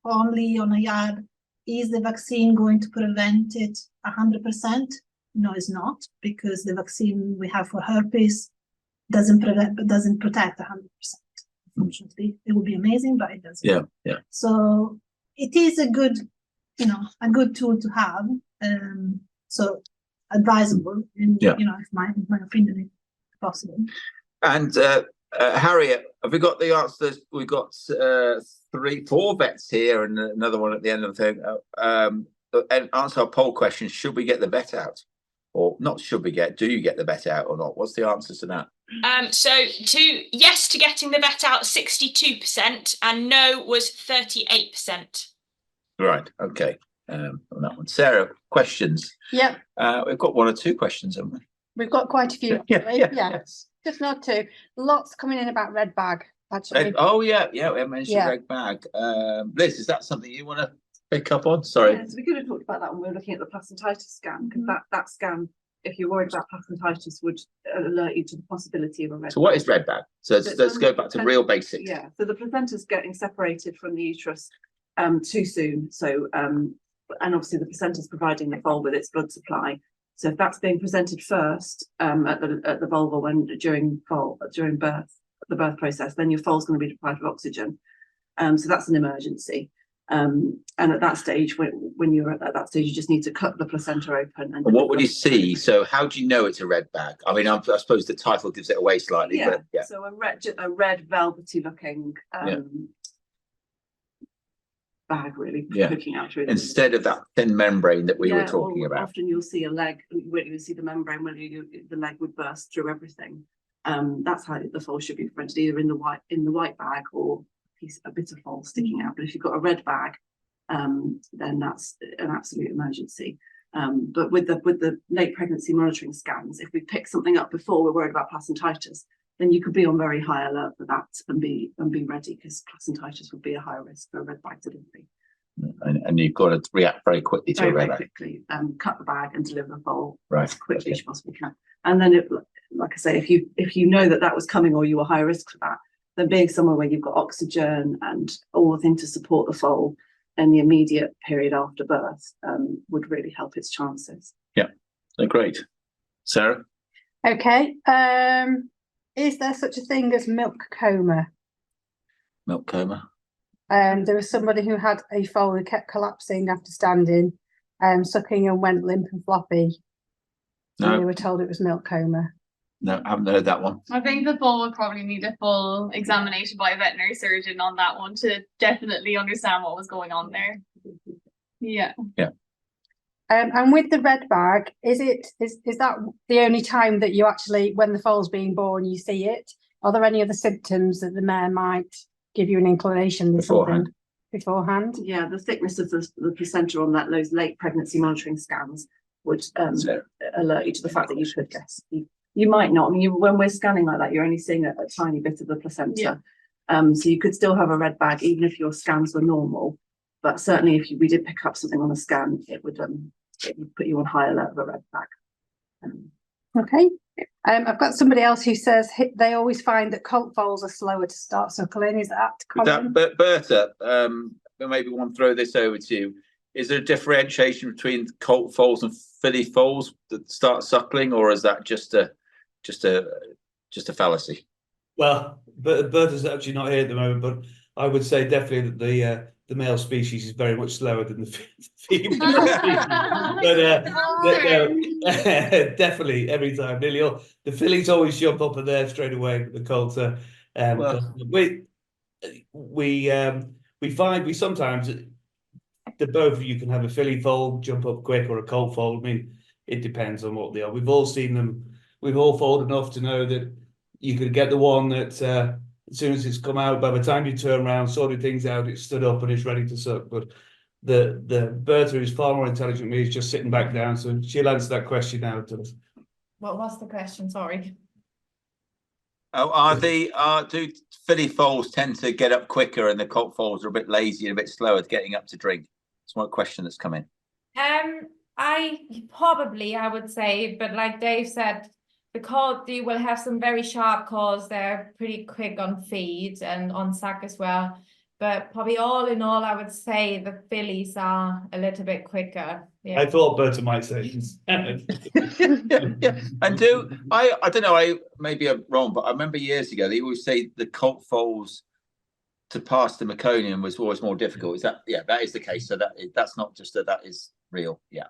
only on a yard, is the vaccine going to prevent it 100%? No, it's not, because the vaccine we have for herpes doesn't protect 100%. Unfortunately, it would be amazing, but it doesn't. Yeah. So it is a good, a good tool to have. So advisable, in if my opinion is possible. And Harriet, have we got the answers? We've got 4 vets here and another one at the end of the thing. And answer our poll question: should we get the vet out, or not? Do you get the vet out or not? What's the answer to that? So yes to getting the vet out, 62%, and no was 38%. Right. Okay. On that one, Sarah, questions? Yeah. We've got 1 or 2 questions, haven't we? We've got quite a few. Yes. Just not 2. Lots coming in about red bag. Actually. We mentioned red bag. Liz, is that something you want to pick up on? Sorry. Yeah, so we could have talked about that when we were looking at the placentitis scan, because that scan, if you're worried about placentitis, would alert you to the possibility of a red bag. So what is red bag? So let's go back to real basics. Yeah, so the placenta's getting separated from the uterus too soon. So and obviously the placenta's providing the foal with its blood supply. So if that's being presented first at the vulva during birth, the birth process, then your foal's going to be deprived of oxygen. So that's an emergency. And at that stage, when you're at that stage, you just need to cut the placenta open. And what would you see? So how do you know it's a red bag? I mean, I suppose the title gives it away slightly. Yeah. But yeah. So a red velvety looking bag, really looking out through. Instead of that thin membrane that we were talking about. Often you'll see a leg. When you see the membrane, the leg would burst through everything. That's how the foal should be presented, either in the white bag or a bit of foal sticking out. But if you've got a red bag, then that's an absolute emergency. But with the late pregnancy monitoring scans, if we pick something up before we're worried about placentitis, then you could be on very high alert for that and be ready, because placentitis would be a higher risk for a red bag delivery. And you've got to react very quickly to a Very red bag. quickly, cut the bag and deliver the foal Right. as quickly Okay. as you possibly can. And then, like I say, if you know that was coming or you were high risk for that, then being somewhere where you've got oxygen and all the things to support the foal in the immediate period after birth would really help its chances. Yeah, so great. Sarah? Okay, is there such a thing as milk coma? Milk coma? There was somebody who had a foal who kept collapsing after standing, sucking and went limp and floppy. And they No, were told it was milk coma. no, I haven't heard that one. I think the foal would probably need a full examination by a veterinary surgeon on that one to definitely understand what was going on there. Yeah. And with the red bag, is that the only time that you actually, when the foal's being born, you see it? Are there any other symptoms that the mare might give you an inclination there's something beforehand? Yeah, the thickness of the placenta on those late pregnancy monitoring scans would alert you to the fact that you could guess. You might not. I mean, when we're scanning like that, you're only seeing a tiny bit of the placenta. Yeah. So you could still have a red bag even if your scans were normal. But certainly, if we did pick up something on a scan, it would put you on high alert of a red bag. Okay. I've got somebody else who says they always find that colt foals are slower to start suckling. Is that common? Bertha, maybe want to throw this over to you. Is there a differentiation between colt foals and filly foals that start suckling, or is that just a fallacy? Well, Bertha's actually not here at the moment, but I would say definitely that the male species is very much slower than the female species. But definitely every time, nearly all the fillies always jump up and there straight away. But the colts are, but we find we sometimes the both of you can have a filly foal jump up quick or a colt foal. I mean, it depends on what they are. We've all seen them. We've all foaled enough to know that you could get the one that as soon as it's come out, by the time you turn around, sorted things out, it's stood up and it's ready to suck. But the Bertha is far more intelligent than me, is just sitting back down. So she'll answer that question now to us. What was the question? Sorry. Oh, do filly foals tend to get up quicker and the colt foals are a bit lazy and a bit slower at getting up to drink? It's one question that's come in. I would say, but like Dave said, the colt, you will have some very sharp calls. They're pretty quick on feed and on sack as well. But probably all in all, I would say the fillies are a little bit quicker. Yeah. I thought Bertha might say. Yeah. And I don't know, maybe I'm wrong, but I remember years ago they always say the colt foals to pass the meconium was always more difficult. Is that that is the case? So that's not just that is real. Yeah.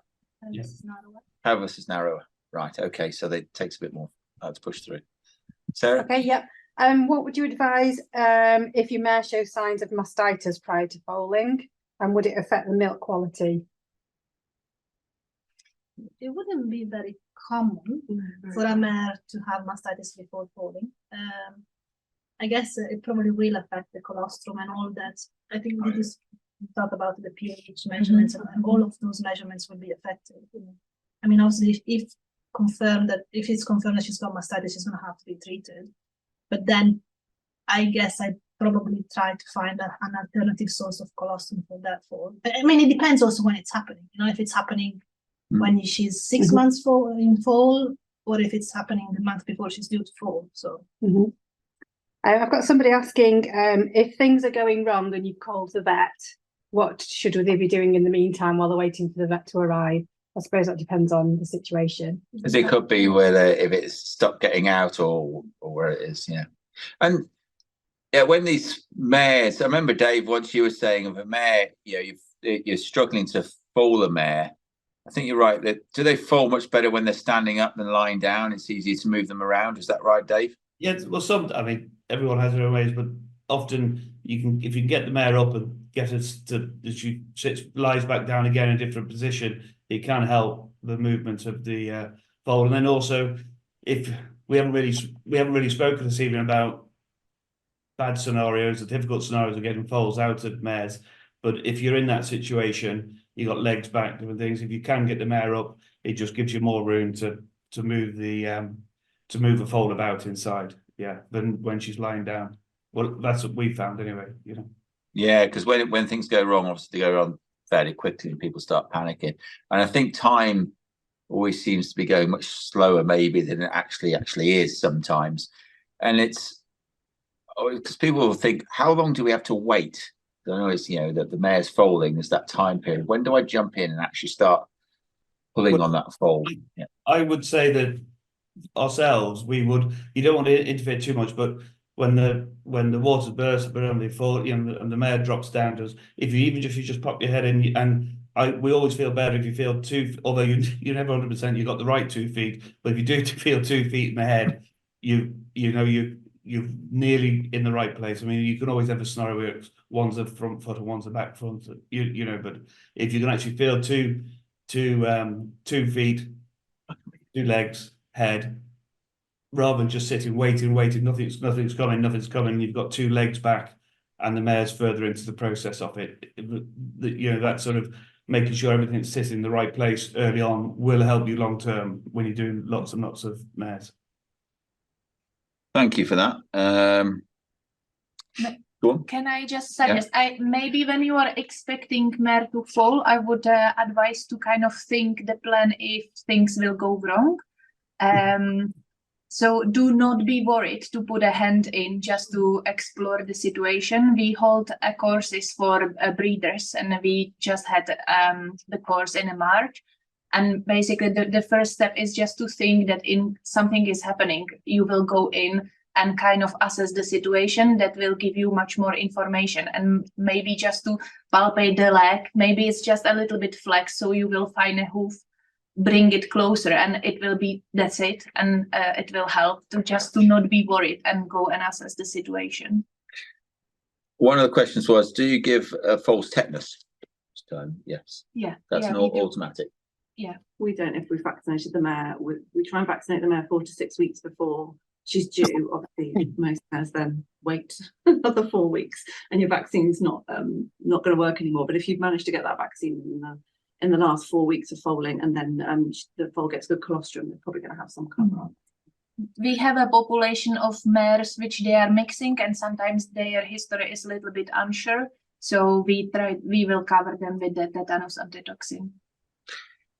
Pelvis is narrower. Right. Okay. So it takes a bit more to push through. Sarah? Okay, yeah. What would you advise if your mare shows signs of mastitis prior to foaling, and would it affect the milk quality? It wouldn't be very common for a mare to have mastitis before foaling. I guess it probably will affect the colostrum and all that. I think we just talk about the pH measurements, and all of those measurements will be affected. I mean, obviously, if it's confirmed that she's got mastitis, she's going to have to be treated. But then, I guess I'd probably try to find an alternative source of colostrum for that foal. I mean, it depends also when it's happening. If it's happening when she's 6 months in foal, or if it's happening the month before she's due to foal. So. I've got somebody asking if things are going wrong and you've called the vet, what should they be doing in the meantime while they're waiting for the vet to arrive? I suppose that depends on the situation. As it could be where if it's stopped getting out or where it is, yeah. And when these mares, I remember Dave, once you were saying of a mare, you're struggling to foal a mare. I think you're right. Do they foal much better when they're standing up than lying down? It's easier to move them around. Is that right, Dave? Yeah, well, I mean, everyone has their own ways, but often if you can get the mare up and get her that she lies back down again in a different position, it can help the movement of the foal. And then also, if we haven't really spoken this evening about bad scenarios, the difficult scenarios of getting foals out of mares, But if you're in that situation, you got legs back, different things. If you can get the mare up, it just gives you more room to move the foal about inside, than when she's lying down. Well, that's what we found anyway, you know. Yeah, because when things go wrong, obviously they go wrong fairly quickly and people start panicking. And I think time always seems to be going much slower maybe than it actually is sometimes. And it's because people will think, how long do we have to wait? I know it's, you know, that the mare's foaling is that time period. When do I jump in and actually start pulling on that foal? Yeah. I would say that ourselves, you don't want to interfere too much, but when the water bursts around the fall, you know, and the mare drops down to us, if you just pop your head in, and we always feel better if you feel although you never 100% you got the right 2 feet, but if you do feel 2 feet in the head, you're nearly in the right place. I mean, you can always have a scenario where one's a front foot and one's a back foot, you know, but if you can actually feel two feet, 2 legs, head, rather than just sitting waiting, nothing's coming, you've got 2 legs back and the mare's further into the process of it. You know, that sort of making sure everything's sitting in the right place early on will help you long term when you're doing lots and lots of mares. Thank you for that. Go on. Can I just suggest, maybe when you are expecting mare to fall, I would advise to kind of think the plan if things will go wrong. So do not be worried to put a hand in just to explore the situation. We hold courses for breeders, and we just had the course in March. And basically the first step is just to think that in something is happening, you will go in and kind of assess the situation. That will give you much more information, and maybe just to palpate the leg, maybe it's just a little bit flex, so you will find a hoof, bring it closer, and it will be, that's it. And it will help to not be worried and go and assess the situation. One of the questions was, do you give false tetanus this time? Yes. Yeah. That's an automatic. Yeah, we don't. If we vaccinated the mare, we try and vaccinate the mare 4 to 6 weeks before she's due. Obviously, most mares then wait another 4 weeks, and your vaccine's not going to work anymore. But if you've managed to get that vaccine in the last 4 weeks of foaling, and then the foal gets good colostrum, they're probably going to have some cover on. We have a population of mares which they are mixing, and sometimes their history is a little bit unsure. So we will cover them with the tetanus antitoxin.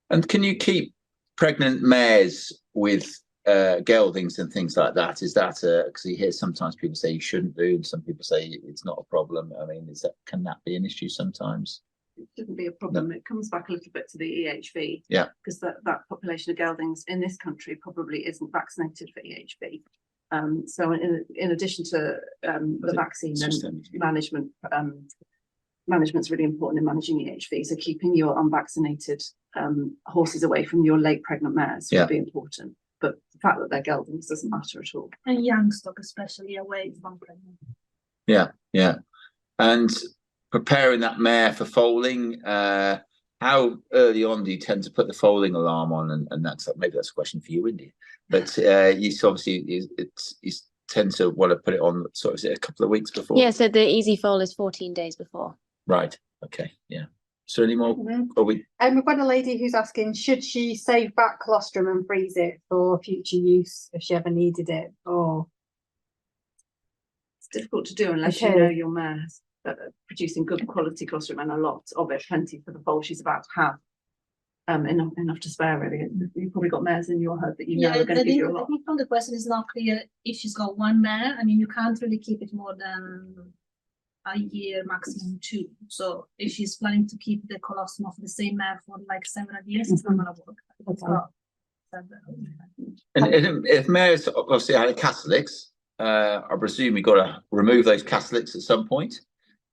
And can you keep pregnant mares with geldings and things like that? Is that because you hear sometimes people say you shouldn't do, and some people say it's not a problem. I mean, can that be an issue sometimes? It shouldn't be a problem. No. It comes back a little bit to the EHV. Yeah. Because that population of geldings in this country probably isn't vaccinated for EHV. So in addition to the vaccine, then management's really important in managing EHV. So keeping your unvaccinated horses away from your late pregnant mares would be important. But the fact that they're geldings doesn't matter at all. And young stock, especially away from pregnant. Yeah, yeah. And preparing that mare for foaling, how early on do you tend to put the foaling alarm on? And that's maybe that's a question for you, Indy. But you tend to want to put it on sort of a couple of weeks before. Yeah, so the easy foal is 14 days before. Right. Okay. Yeah. Is there any more? We've got a lady who's asking, should she save back colostrum and freeze it for future use if she ever needed it? Or it's difficult to do unless you know your mare's producing good quality colostrum and a lot of it, plenty for the foal she's about to have. Enough to spare, really. You've probably got mares in your herd that you know are going to give you a lot. I think from the question is not clear if she's got one mare. I mean, you can't really keep it more than a year, maximum 2. So if she's planning to keep the colostrum of the same mare for like several years, it's not going to work. And if mares obviously had a castellix, I presume you've got to remove those castellix at some point.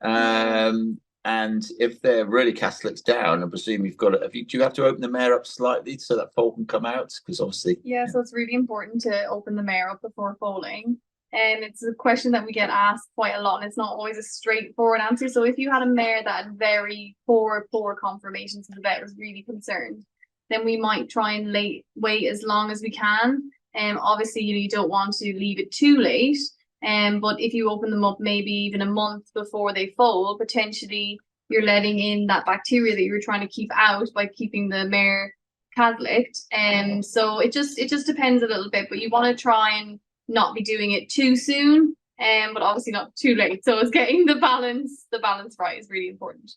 And if they're really castellix down, I presume you've got to. Do you have to open the mare up slightly so that foal can come out? Because obviously, so it's really important to open the mare up before foaling. And it's a question that we get asked quite a lot, and it's not always a straightforward answer. So if you had a mare that had very poor conformation, so the vet was really concerned, then we might try and wait as long as we can. Obviously, you don't want to leave it too late. But if you open them up maybe even a month before they foal, potentially you're letting in that bacteria that you're trying to keep out by keeping the mare caslicked. And so it just depends a little bit, but you want to try and not be doing it too soon, but obviously not too late. So it's getting the balance right is really important.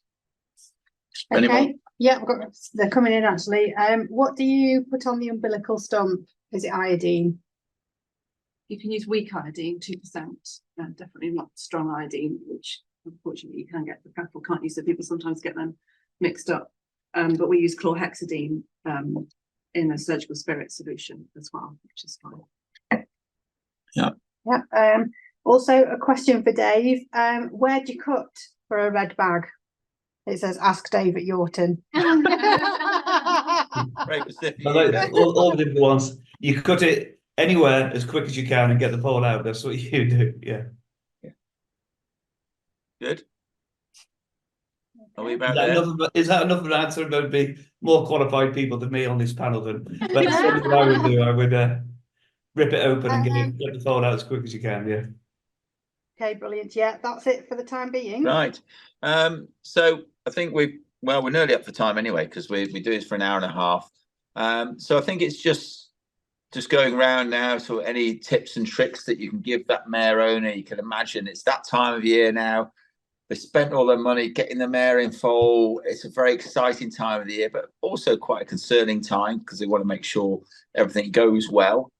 Okay, yeah, they're coming in actually. What do you put on the umbilical stump? Is it iodine? You can use weak iodine, 2%, definitely not strong iodine, which unfortunately you can get for cattle, can't you? So people sometimes get them mixed up. But we use chlorhexidine in a surgical spirit solution as well, which is fine. Yeah. Also a question for Dave. Where do you cut for a red bag? It says ask Dave at Yorton. Very specific. All the different ones. You cut it anywhere as quick as you can and get the pole out. That's what you do. Yeah. Good. Are we about there? Is that enough of an answer? There would be more qualified people than me on this panel than. But what I would do, I would rip it open and get the pole out as quick as you can. Yeah. Okay, brilliant. Yeah, that's it for the time being. Right. So I think we're nearly up for time anyway, because we do this for an hour and a half. So I think it's just going around now. So any tips and tricks that you can give that mare owner? You can imagine it's that time of year now. They spent all their money getting the mare in foal. It's a very exciting time of the year, but also quite a concerning time because they want to make sure everything goes well.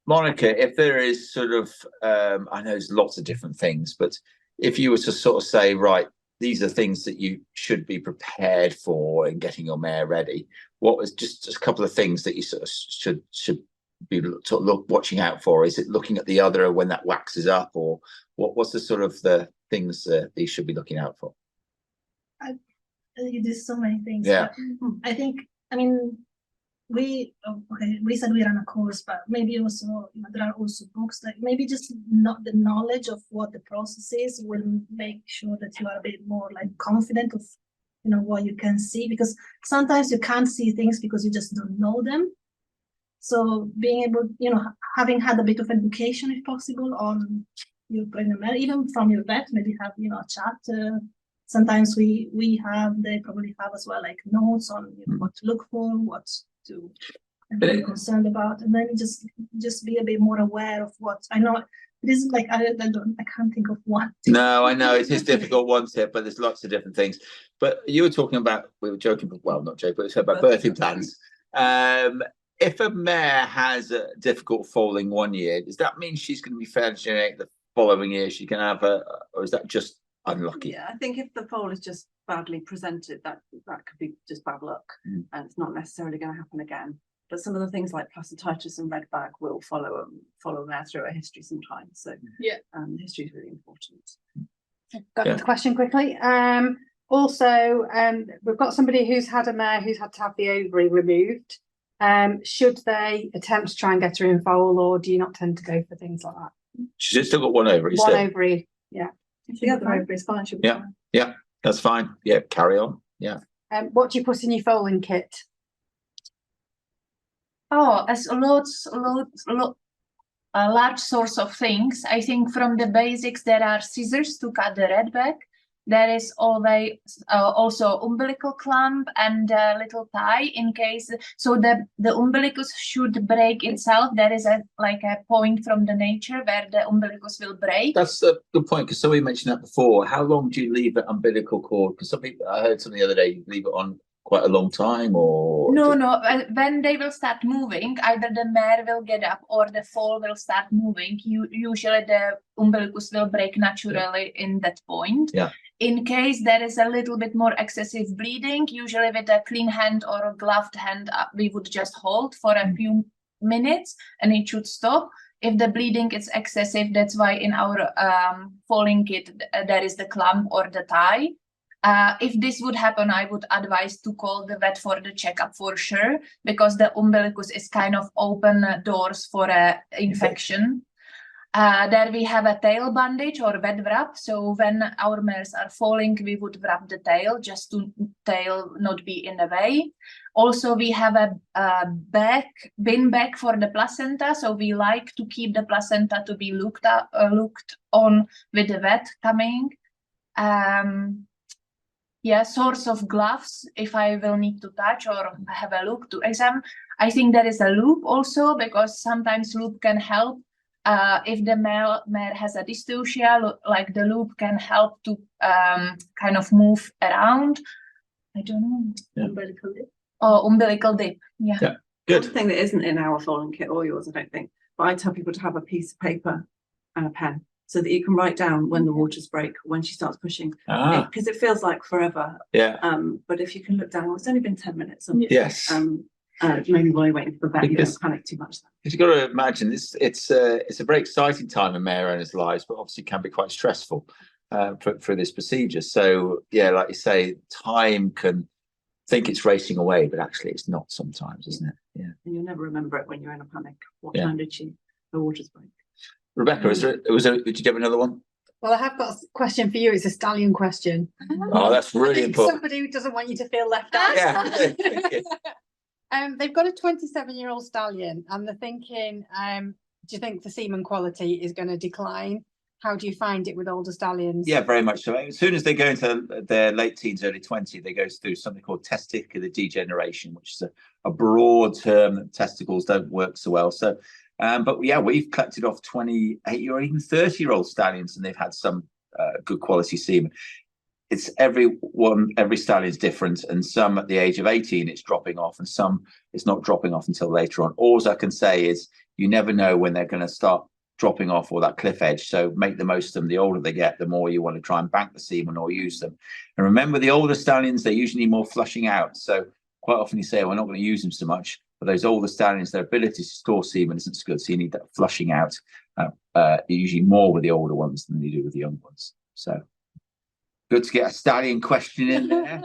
Monica, if there is sort of, I know there's lots of different things, but if you were to sort of say, right, these are things that you should be prepared for in getting your mare ready, what was just a couple of things that you sort of should be sort of watching out for? Is it looking at the udder when that waxes up, or what's the sort of the things that you should be looking out for? There's so many things. Yeah. I think, I mean, we said we run a course, but maybe also there are also books that maybe just not the knowledge of what the process is will make sure that you are a bit more like confident of what you can see, because sometimes you can't see things because you just don't know them. So being able, having had a bit of education if possible on your pregnant mare, even from your vet, maybe have a chat. Sometimes they probably have as well like notes on what to look for, what to be concerned about, and then just be a bit more aware of what I know. It isn't like I can't think of one. No, I know it is difficult one tip, but there's lots of different things. But you were talking about, we were joking, well, not joking, but we said about birthing plans. If a mare has a difficult foaling 1 year, does that mean she's going to be fair to generate the following year? She can have or is that just unlucky? Yeah, I think if the foal is just badly presented, that could be just bad luck, and it's not necessarily going to happen again. But some of the things like placentitis and red bag will follow a mare through a history sometimes. So yeah, history is really important. Got another question quickly. Also, we've got somebody who's had a mare who's had to have the ovary removed. Should they attempt to try and get her in foal, or do you not tend to go for things like that? She's still got one ovary. One ovary, yeah. The other ovary is fine. She'll be fine. Yeah, that's fine. Yeah, carry on. Yeah. What do you put in your foaling kit? Oh, as a large source of things. I think from the basics, there are scissors to cut the red bag. There is always also umbilical clamp and a little tie in case. So the umbilicus should break itself. There is a point from the nature where the umbilicus will break. That's a good point, because somebody mentioned that before. How long do you leave the umbilical cord? Because some people, I heard something the other day, you leave it on quite a long time, or no, when they will start moving, either the mare will get up or the foal will start moving. Usually the umbilicus will break naturally in that point. Yeah. In case there is a little bit more excessive bleeding, usually with a clean hand or a gloved hand, we would just hold for a few minutes and it should stop. If the bleeding is excessive, that's why in our foaling kit there is the clamp or the tie. If this would happen, I would advise to call the vet for the checkup for sure, because the umbilicus is kind of open doors for an infection. There we have a tail bandage or wet wrap. So when our mares are falling, we would wrap the tail just to tail not be in the way. Also, we have a bin bag for the placenta. So we like to keep the placenta to be looked on with the vet coming. sorts of gloves if I will need to touch or have a look to examine. I think there is a loop also, because sometimes loop can help. If the mare has a dystocia, like the loop can help to kind of move around. I don't know. Umbilical dip. Or umbilical dip. Yeah. Yeah. Good. One thing that isn't in our foaling kit or yours, I don't think, but I tell people to have a piece of paper and a pen so that you can write down when the waters break, when she starts pushing, because it feels like forever. Yeah. But if you can look down, it's only been 10 minutes. Yes. Maybe while you're waiting for the vet, you Because- don't panic too much. You've got to imagine this. It's a very exciting time in mare owners' lives, but obviously can be quite stressful for this procedure. So yeah, like you say, time can think it's racing away, but actually it's not sometimes, isn't it? Yeah. And you'll never remember it when you're in a panic. What Yeah. time did the waters break? Rebecca, did you have another one? Well, I have got a question for you. It's a stallion question. Oh, that's really I think important. somebody who doesn't want you to feel left out. Yeah. They've got a 27-year-old stallion, and they're thinking, do you think the semen quality is going to decline? How do you find it with older stallions? Yeah, very much so. As soon as they go into their late teens, early 20, they go through something called testicular degeneration, which is a broad term that testicles don't work so well. So, but yeah, we've collected off 28 or even 30-year-old stallions, and they've had some good quality semen. It's every stallion is different, and some at the age of 18 it's dropping off, and some it's not dropping off until later on. All I can say is you never know when they're going to start dropping off or that cliff edge, so make the most of them. The older they get, the more you want to try and bank the semen or use them. And remember, the older stallions, they're usually more flushing out, so quite often you say, we're not going to use them so much, but those older stallions, their ability to store semen isn't so good, so you need that flushing out usually more with the older ones than you do with the young ones. So good to get a stallion question in there.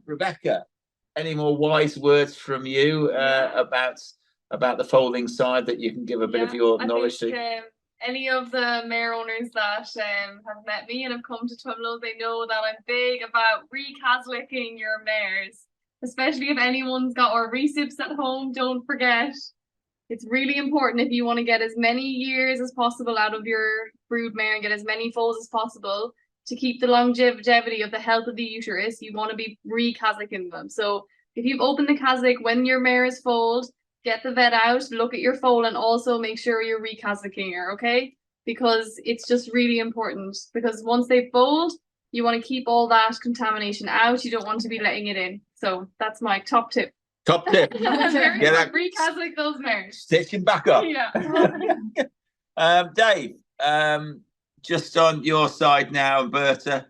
Rebecca, any more wise words from you about the foaling side that you can give a bit of your knowledge to? Any of the mare owners that have met me and have come to Twemlow, they know that I'm big about re-caslicking your mares, especially if anyone's got our recips at home. Don't forget, it's really important if you want to get as many years as possible out of your brood mare and get as many foals as possible to keep the longevity of the health of the uterus. You want to be re-caslicking them. So if you've opened the caslic when your mare is foaled, get the vet out, look at your foal, and also make sure you're re-caslicking her, okay? Because it's just really important. Because once they've foaled, you want to keep all that contamination out. You don't want to be letting it in. So that's my top tip. Top tip. Re-caslic those mares. Stitching back up. Yeah. Dave, just on your side now, Berta.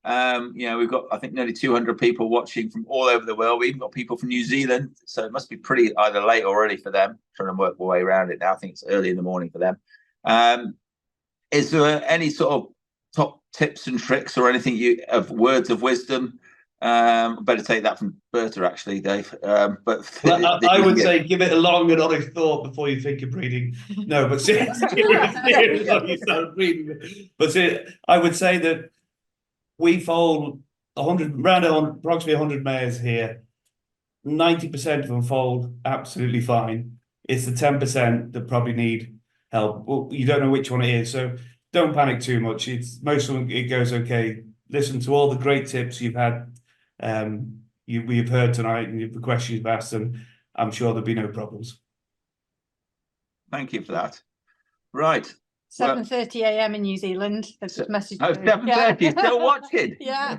We've got, I think, nearly 200 people watching from all over the world. We've even got people from New Zealand, so it must be pretty either late or early for them. Trying to work my way around it now. I think it's early in the morning for them. Is there any sort of top tips and tricks or anything of words of wisdom? Better take that from Berta, actually, Dave. I would say give it a long and honest thought before you think of breeding. No, but seriously, you start breeding. But I would say that we foal approximately 100 mares here. 90% of them fold absolutely fine. It's the 10% that probably need help. Well, you don't know which one it is, so don't panic too much. Most of them, it goes okay. Listen to all the great tips you've had. We've heard tonight, and the questions you've asked, and I'm sure there'll be no problems. Thank you for that. Right. 7:30 a.m. in New Zealand. They've just messaged. Oh, 7:30, still watching. Yeah.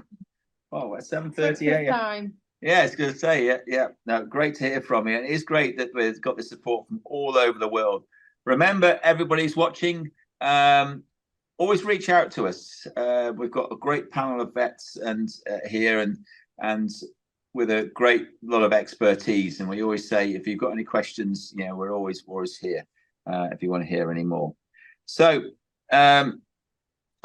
Oh, at 7:30 a.m. Time. Yeah, it's going to say, yeah. No, great to hear from you. And it is great that we've got the support from all over the world. Remember, everybody's watching. Always reach out to us. We've got a great panel of vets here and with a great lot of expertise. And we always say, if you've got any questions, we're always here if you want to hear any more. So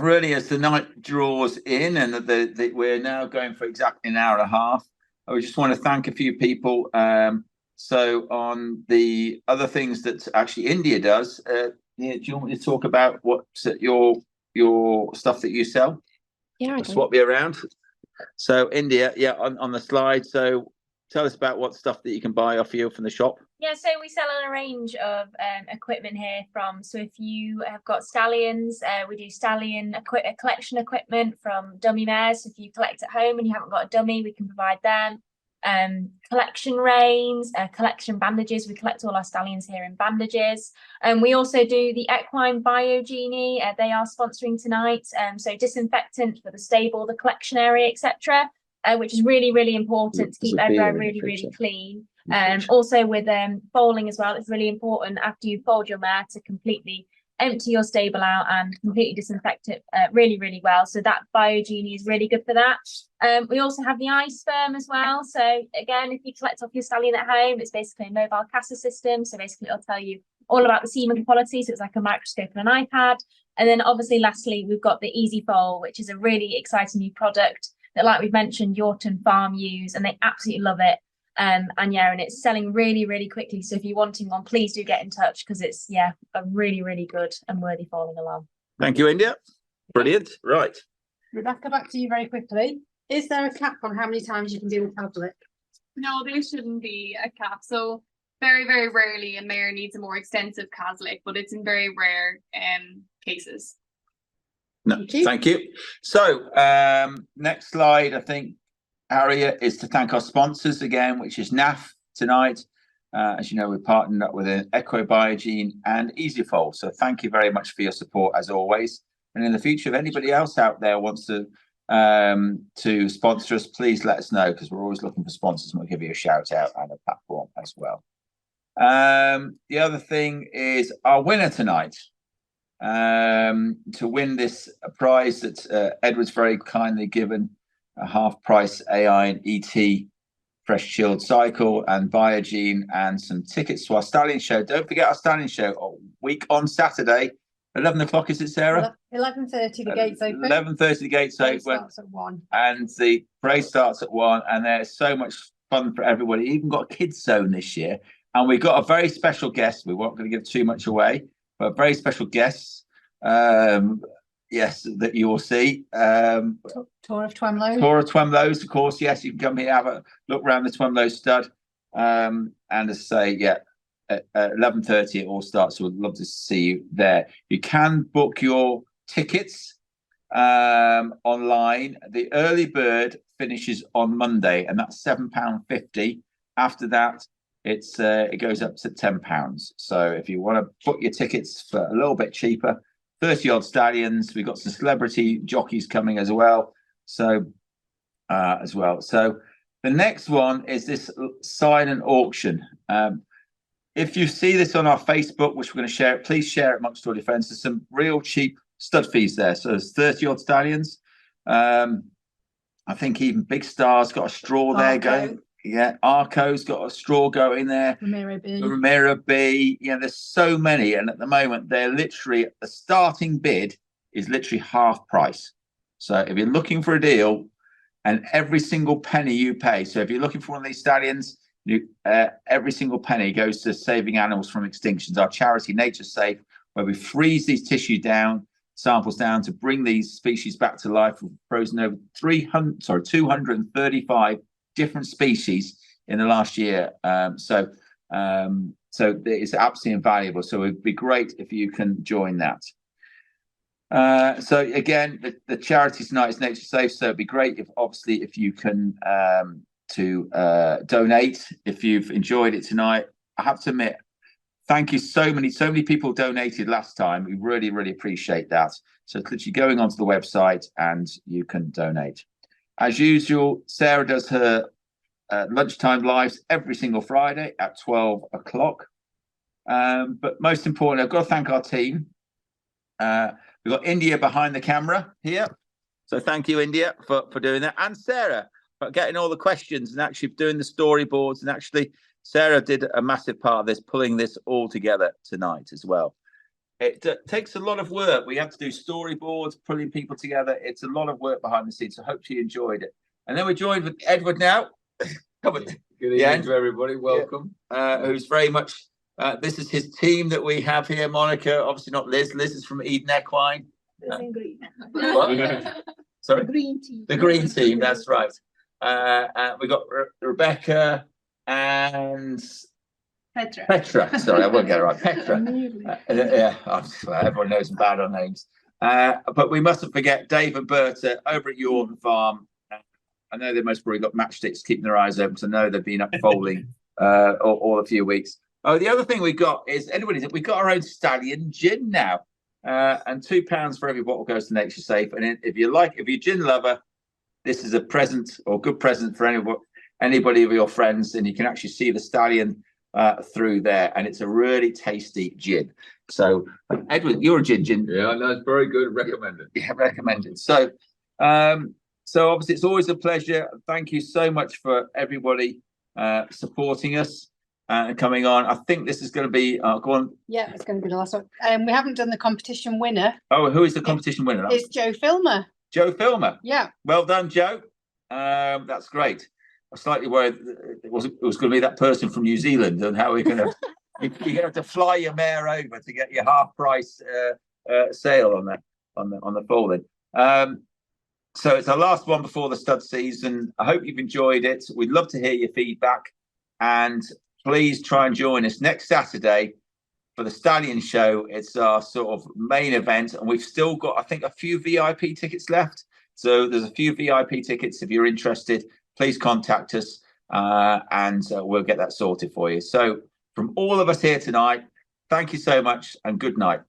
really, as the night draws in and we're now going for exactly an hour and a half, I just want to thank a few people. So on the other things that actually India does, do you want me to talk about what's your stuff that you sell? Yeah, I swap you around. So India, on the slide. So tell us about what stuff that you can buy off you from the shop. Yeah, so we sell a range of equipment here so if you have got stallions, we do stallion collection equipment from dummy mares. If you collect at home and you haven't got a dummy, we can provide them. Collection reins, collection bandages. We collect all our stallions here in bandages. And we also do the equine biogenie. They are sponsoring tonight. So disinfectant for the stable, the collection area, etc. Which is really, really important to keep everywhere really, really clean. Also with foaling as well, it's really important after you fold your mare to completely empty your stable out and completely disinfect it really, really well. So that biogenie is really good for that. We also have the ice firm as well. So again, if you collect off your stallion at home, it's basically a mobile CASA system. So basically it'll tell you all about the semen quality. So it's like a microscope and an iPad. And then obviously lastly, we've got the Easy Foal, which is a really exciting new product that, like we've mentioned, Yorton Farm use, and they absolutely love it. And it's selling really, really quickly. So if you're wanting one, please do get in touch because it's a really, really good and worthy foaling alarm. Thank you, India. Brilliant. Right. Rebecca, back to you very quickly. Is there a cap on how many times you can do a tablet? No, there shouldn't be a cap. So very, very rarely a mare needs a more extensive caslick, but it's in very rare cases. No, thank you. So next slide, I think, Harriet, is to thank our sponsors again, which is NAF tonight. As you know, we're partnered up with Echo Biogene and EasyFold. So thank you very much for your support as always. And in the future, if anybody else out there wants to sponsor us, please let us know because we're always looking for sponsors and we'll give you a shout out and a platform as well. The other thing is our winner tonight. To win this prize that Edward's very kindly given, a half price AI and ET fresh chilled cycle and Biogene and some tickets to our stallion show. Don't forget our stallion show a week on Saturday, 11 o'clock, is it, Sarah? 11:30 the gates open. 11:30 the gates open. Starts at 1. And the parade starts at 1, and there's so much fun for everybody. Even got a kids zone this year, and we've got a very special guest. We weren't going to give too much away, but a very special guest. Yes, that you will see. Tour of Twemlow. Tour of Twemlows, of course. Yes, you can come here, have a look around the Twemlow stud. And as I say, at 11:30 it all starts. So we'd love to see you there. You can book your tickets online. The early bird finishes on Monday, and that's £7.50. After that, it goes up to £10. So if you want to book your tickets for a little bit cheaper, 30 odd stallions. We've got some celebrity jockeys coming as well. So the next one is this silent auction. If you see this on our Facebook, which we're going to share, please share it amongst all your friends. There's some real cheap stud fees there. So there's 30 odd stallions. I think even Big Star's got a straw there going. Yeah, Arco's got a straw going there. Ramiro B. Yeah, there's so many, and at the moment they're literally, the starting bid is literally half price. So if you're looking for a deal, and every single penny you pay, so if you're looking for one of these stallions, every single penny goes to saving animals from extinctions. Our charity Nature Safe, where we freeze these tissue samples down to bring these species back to life. We've frozen over 235 different species in the last year. So it's absolutely invaluable. So it'd be great if you can join that. So again, the charity tonight is Nature Safe. So it'd be great if you can donate if you've enjoyed it tonight. I have to admit, thank you. So many people donated last time. We really, really appreciate that. So it's literally going onto the website and you can donate. As usual, Sarah does her lunchtime lives every single Friday at 12 o'clock. But most importantly, I've got to thank our team. We've got India behind the camera here. So thank you, India, for doing that. And Sarah for getting all the questions and actually doing the storyboards. And actually, Sarah did a massive part of this, pulling this all together tonight as well. It takes a lot of work. We have to do storyboards, pulling people together. It's a lot of work behind the scenes. So hope you enjoyed it. And then we're joined with Edward now. Good evening to everybody. Welcome. Who's very much, this is his team that we have here. Monica, obviously not Liz. Liz is from Eden Equine. Green. What? Sorry? Green team. The green team, that's right. We got Rebecca and Petra. Sorry, I won't get it right. Petra. Yeah, everyone knows I'm bad on names. But we mustn't forget Dave and Berta over at Yorton Farm. I know they most probably got matchsticks keeping their eyes open. So I know they've been up foaling all a few weeks. Oh, the other thing we got is we've got our own Stallion gin now, and £2 for every bottle goes to Nature Safe. And if you're a gin lover, this is a present or good present for anybody of your friends, and you can actually see the Stallion through there, and it's a really tasty gin. So, Edward, you're a gin. Yeah, no, it's very good. Recommended. Yeah, recommended. So, so obviously, it's always a pleasure. Thank you so much for everybody supporting us and coming on. I think this is going to be go on. Yeah, it's going to be the last one. We haven't done the competition winner. Oh, who is the competition winner? It's Joe Filmer. Joe Filmer. Yeah. Well done, Joe. That's great. I was slightly worried it was going to be that person from New Zealand, and how we're going to you're going to have to fly your mare over to get your half price sale on the foaling. So it's our last one before the stud season. I hope you've enjoyed it. We'd love to hear your feedback, and please try and join us next Saturday for the Stallion Show. It's our sort of main event, and we've still got, I think, a few VIP tickets left. So there's a few VIP tickets. If you're interested, please contact us, and we'll get that sorted for you. So from all of us here tonight, thank you so much and good night.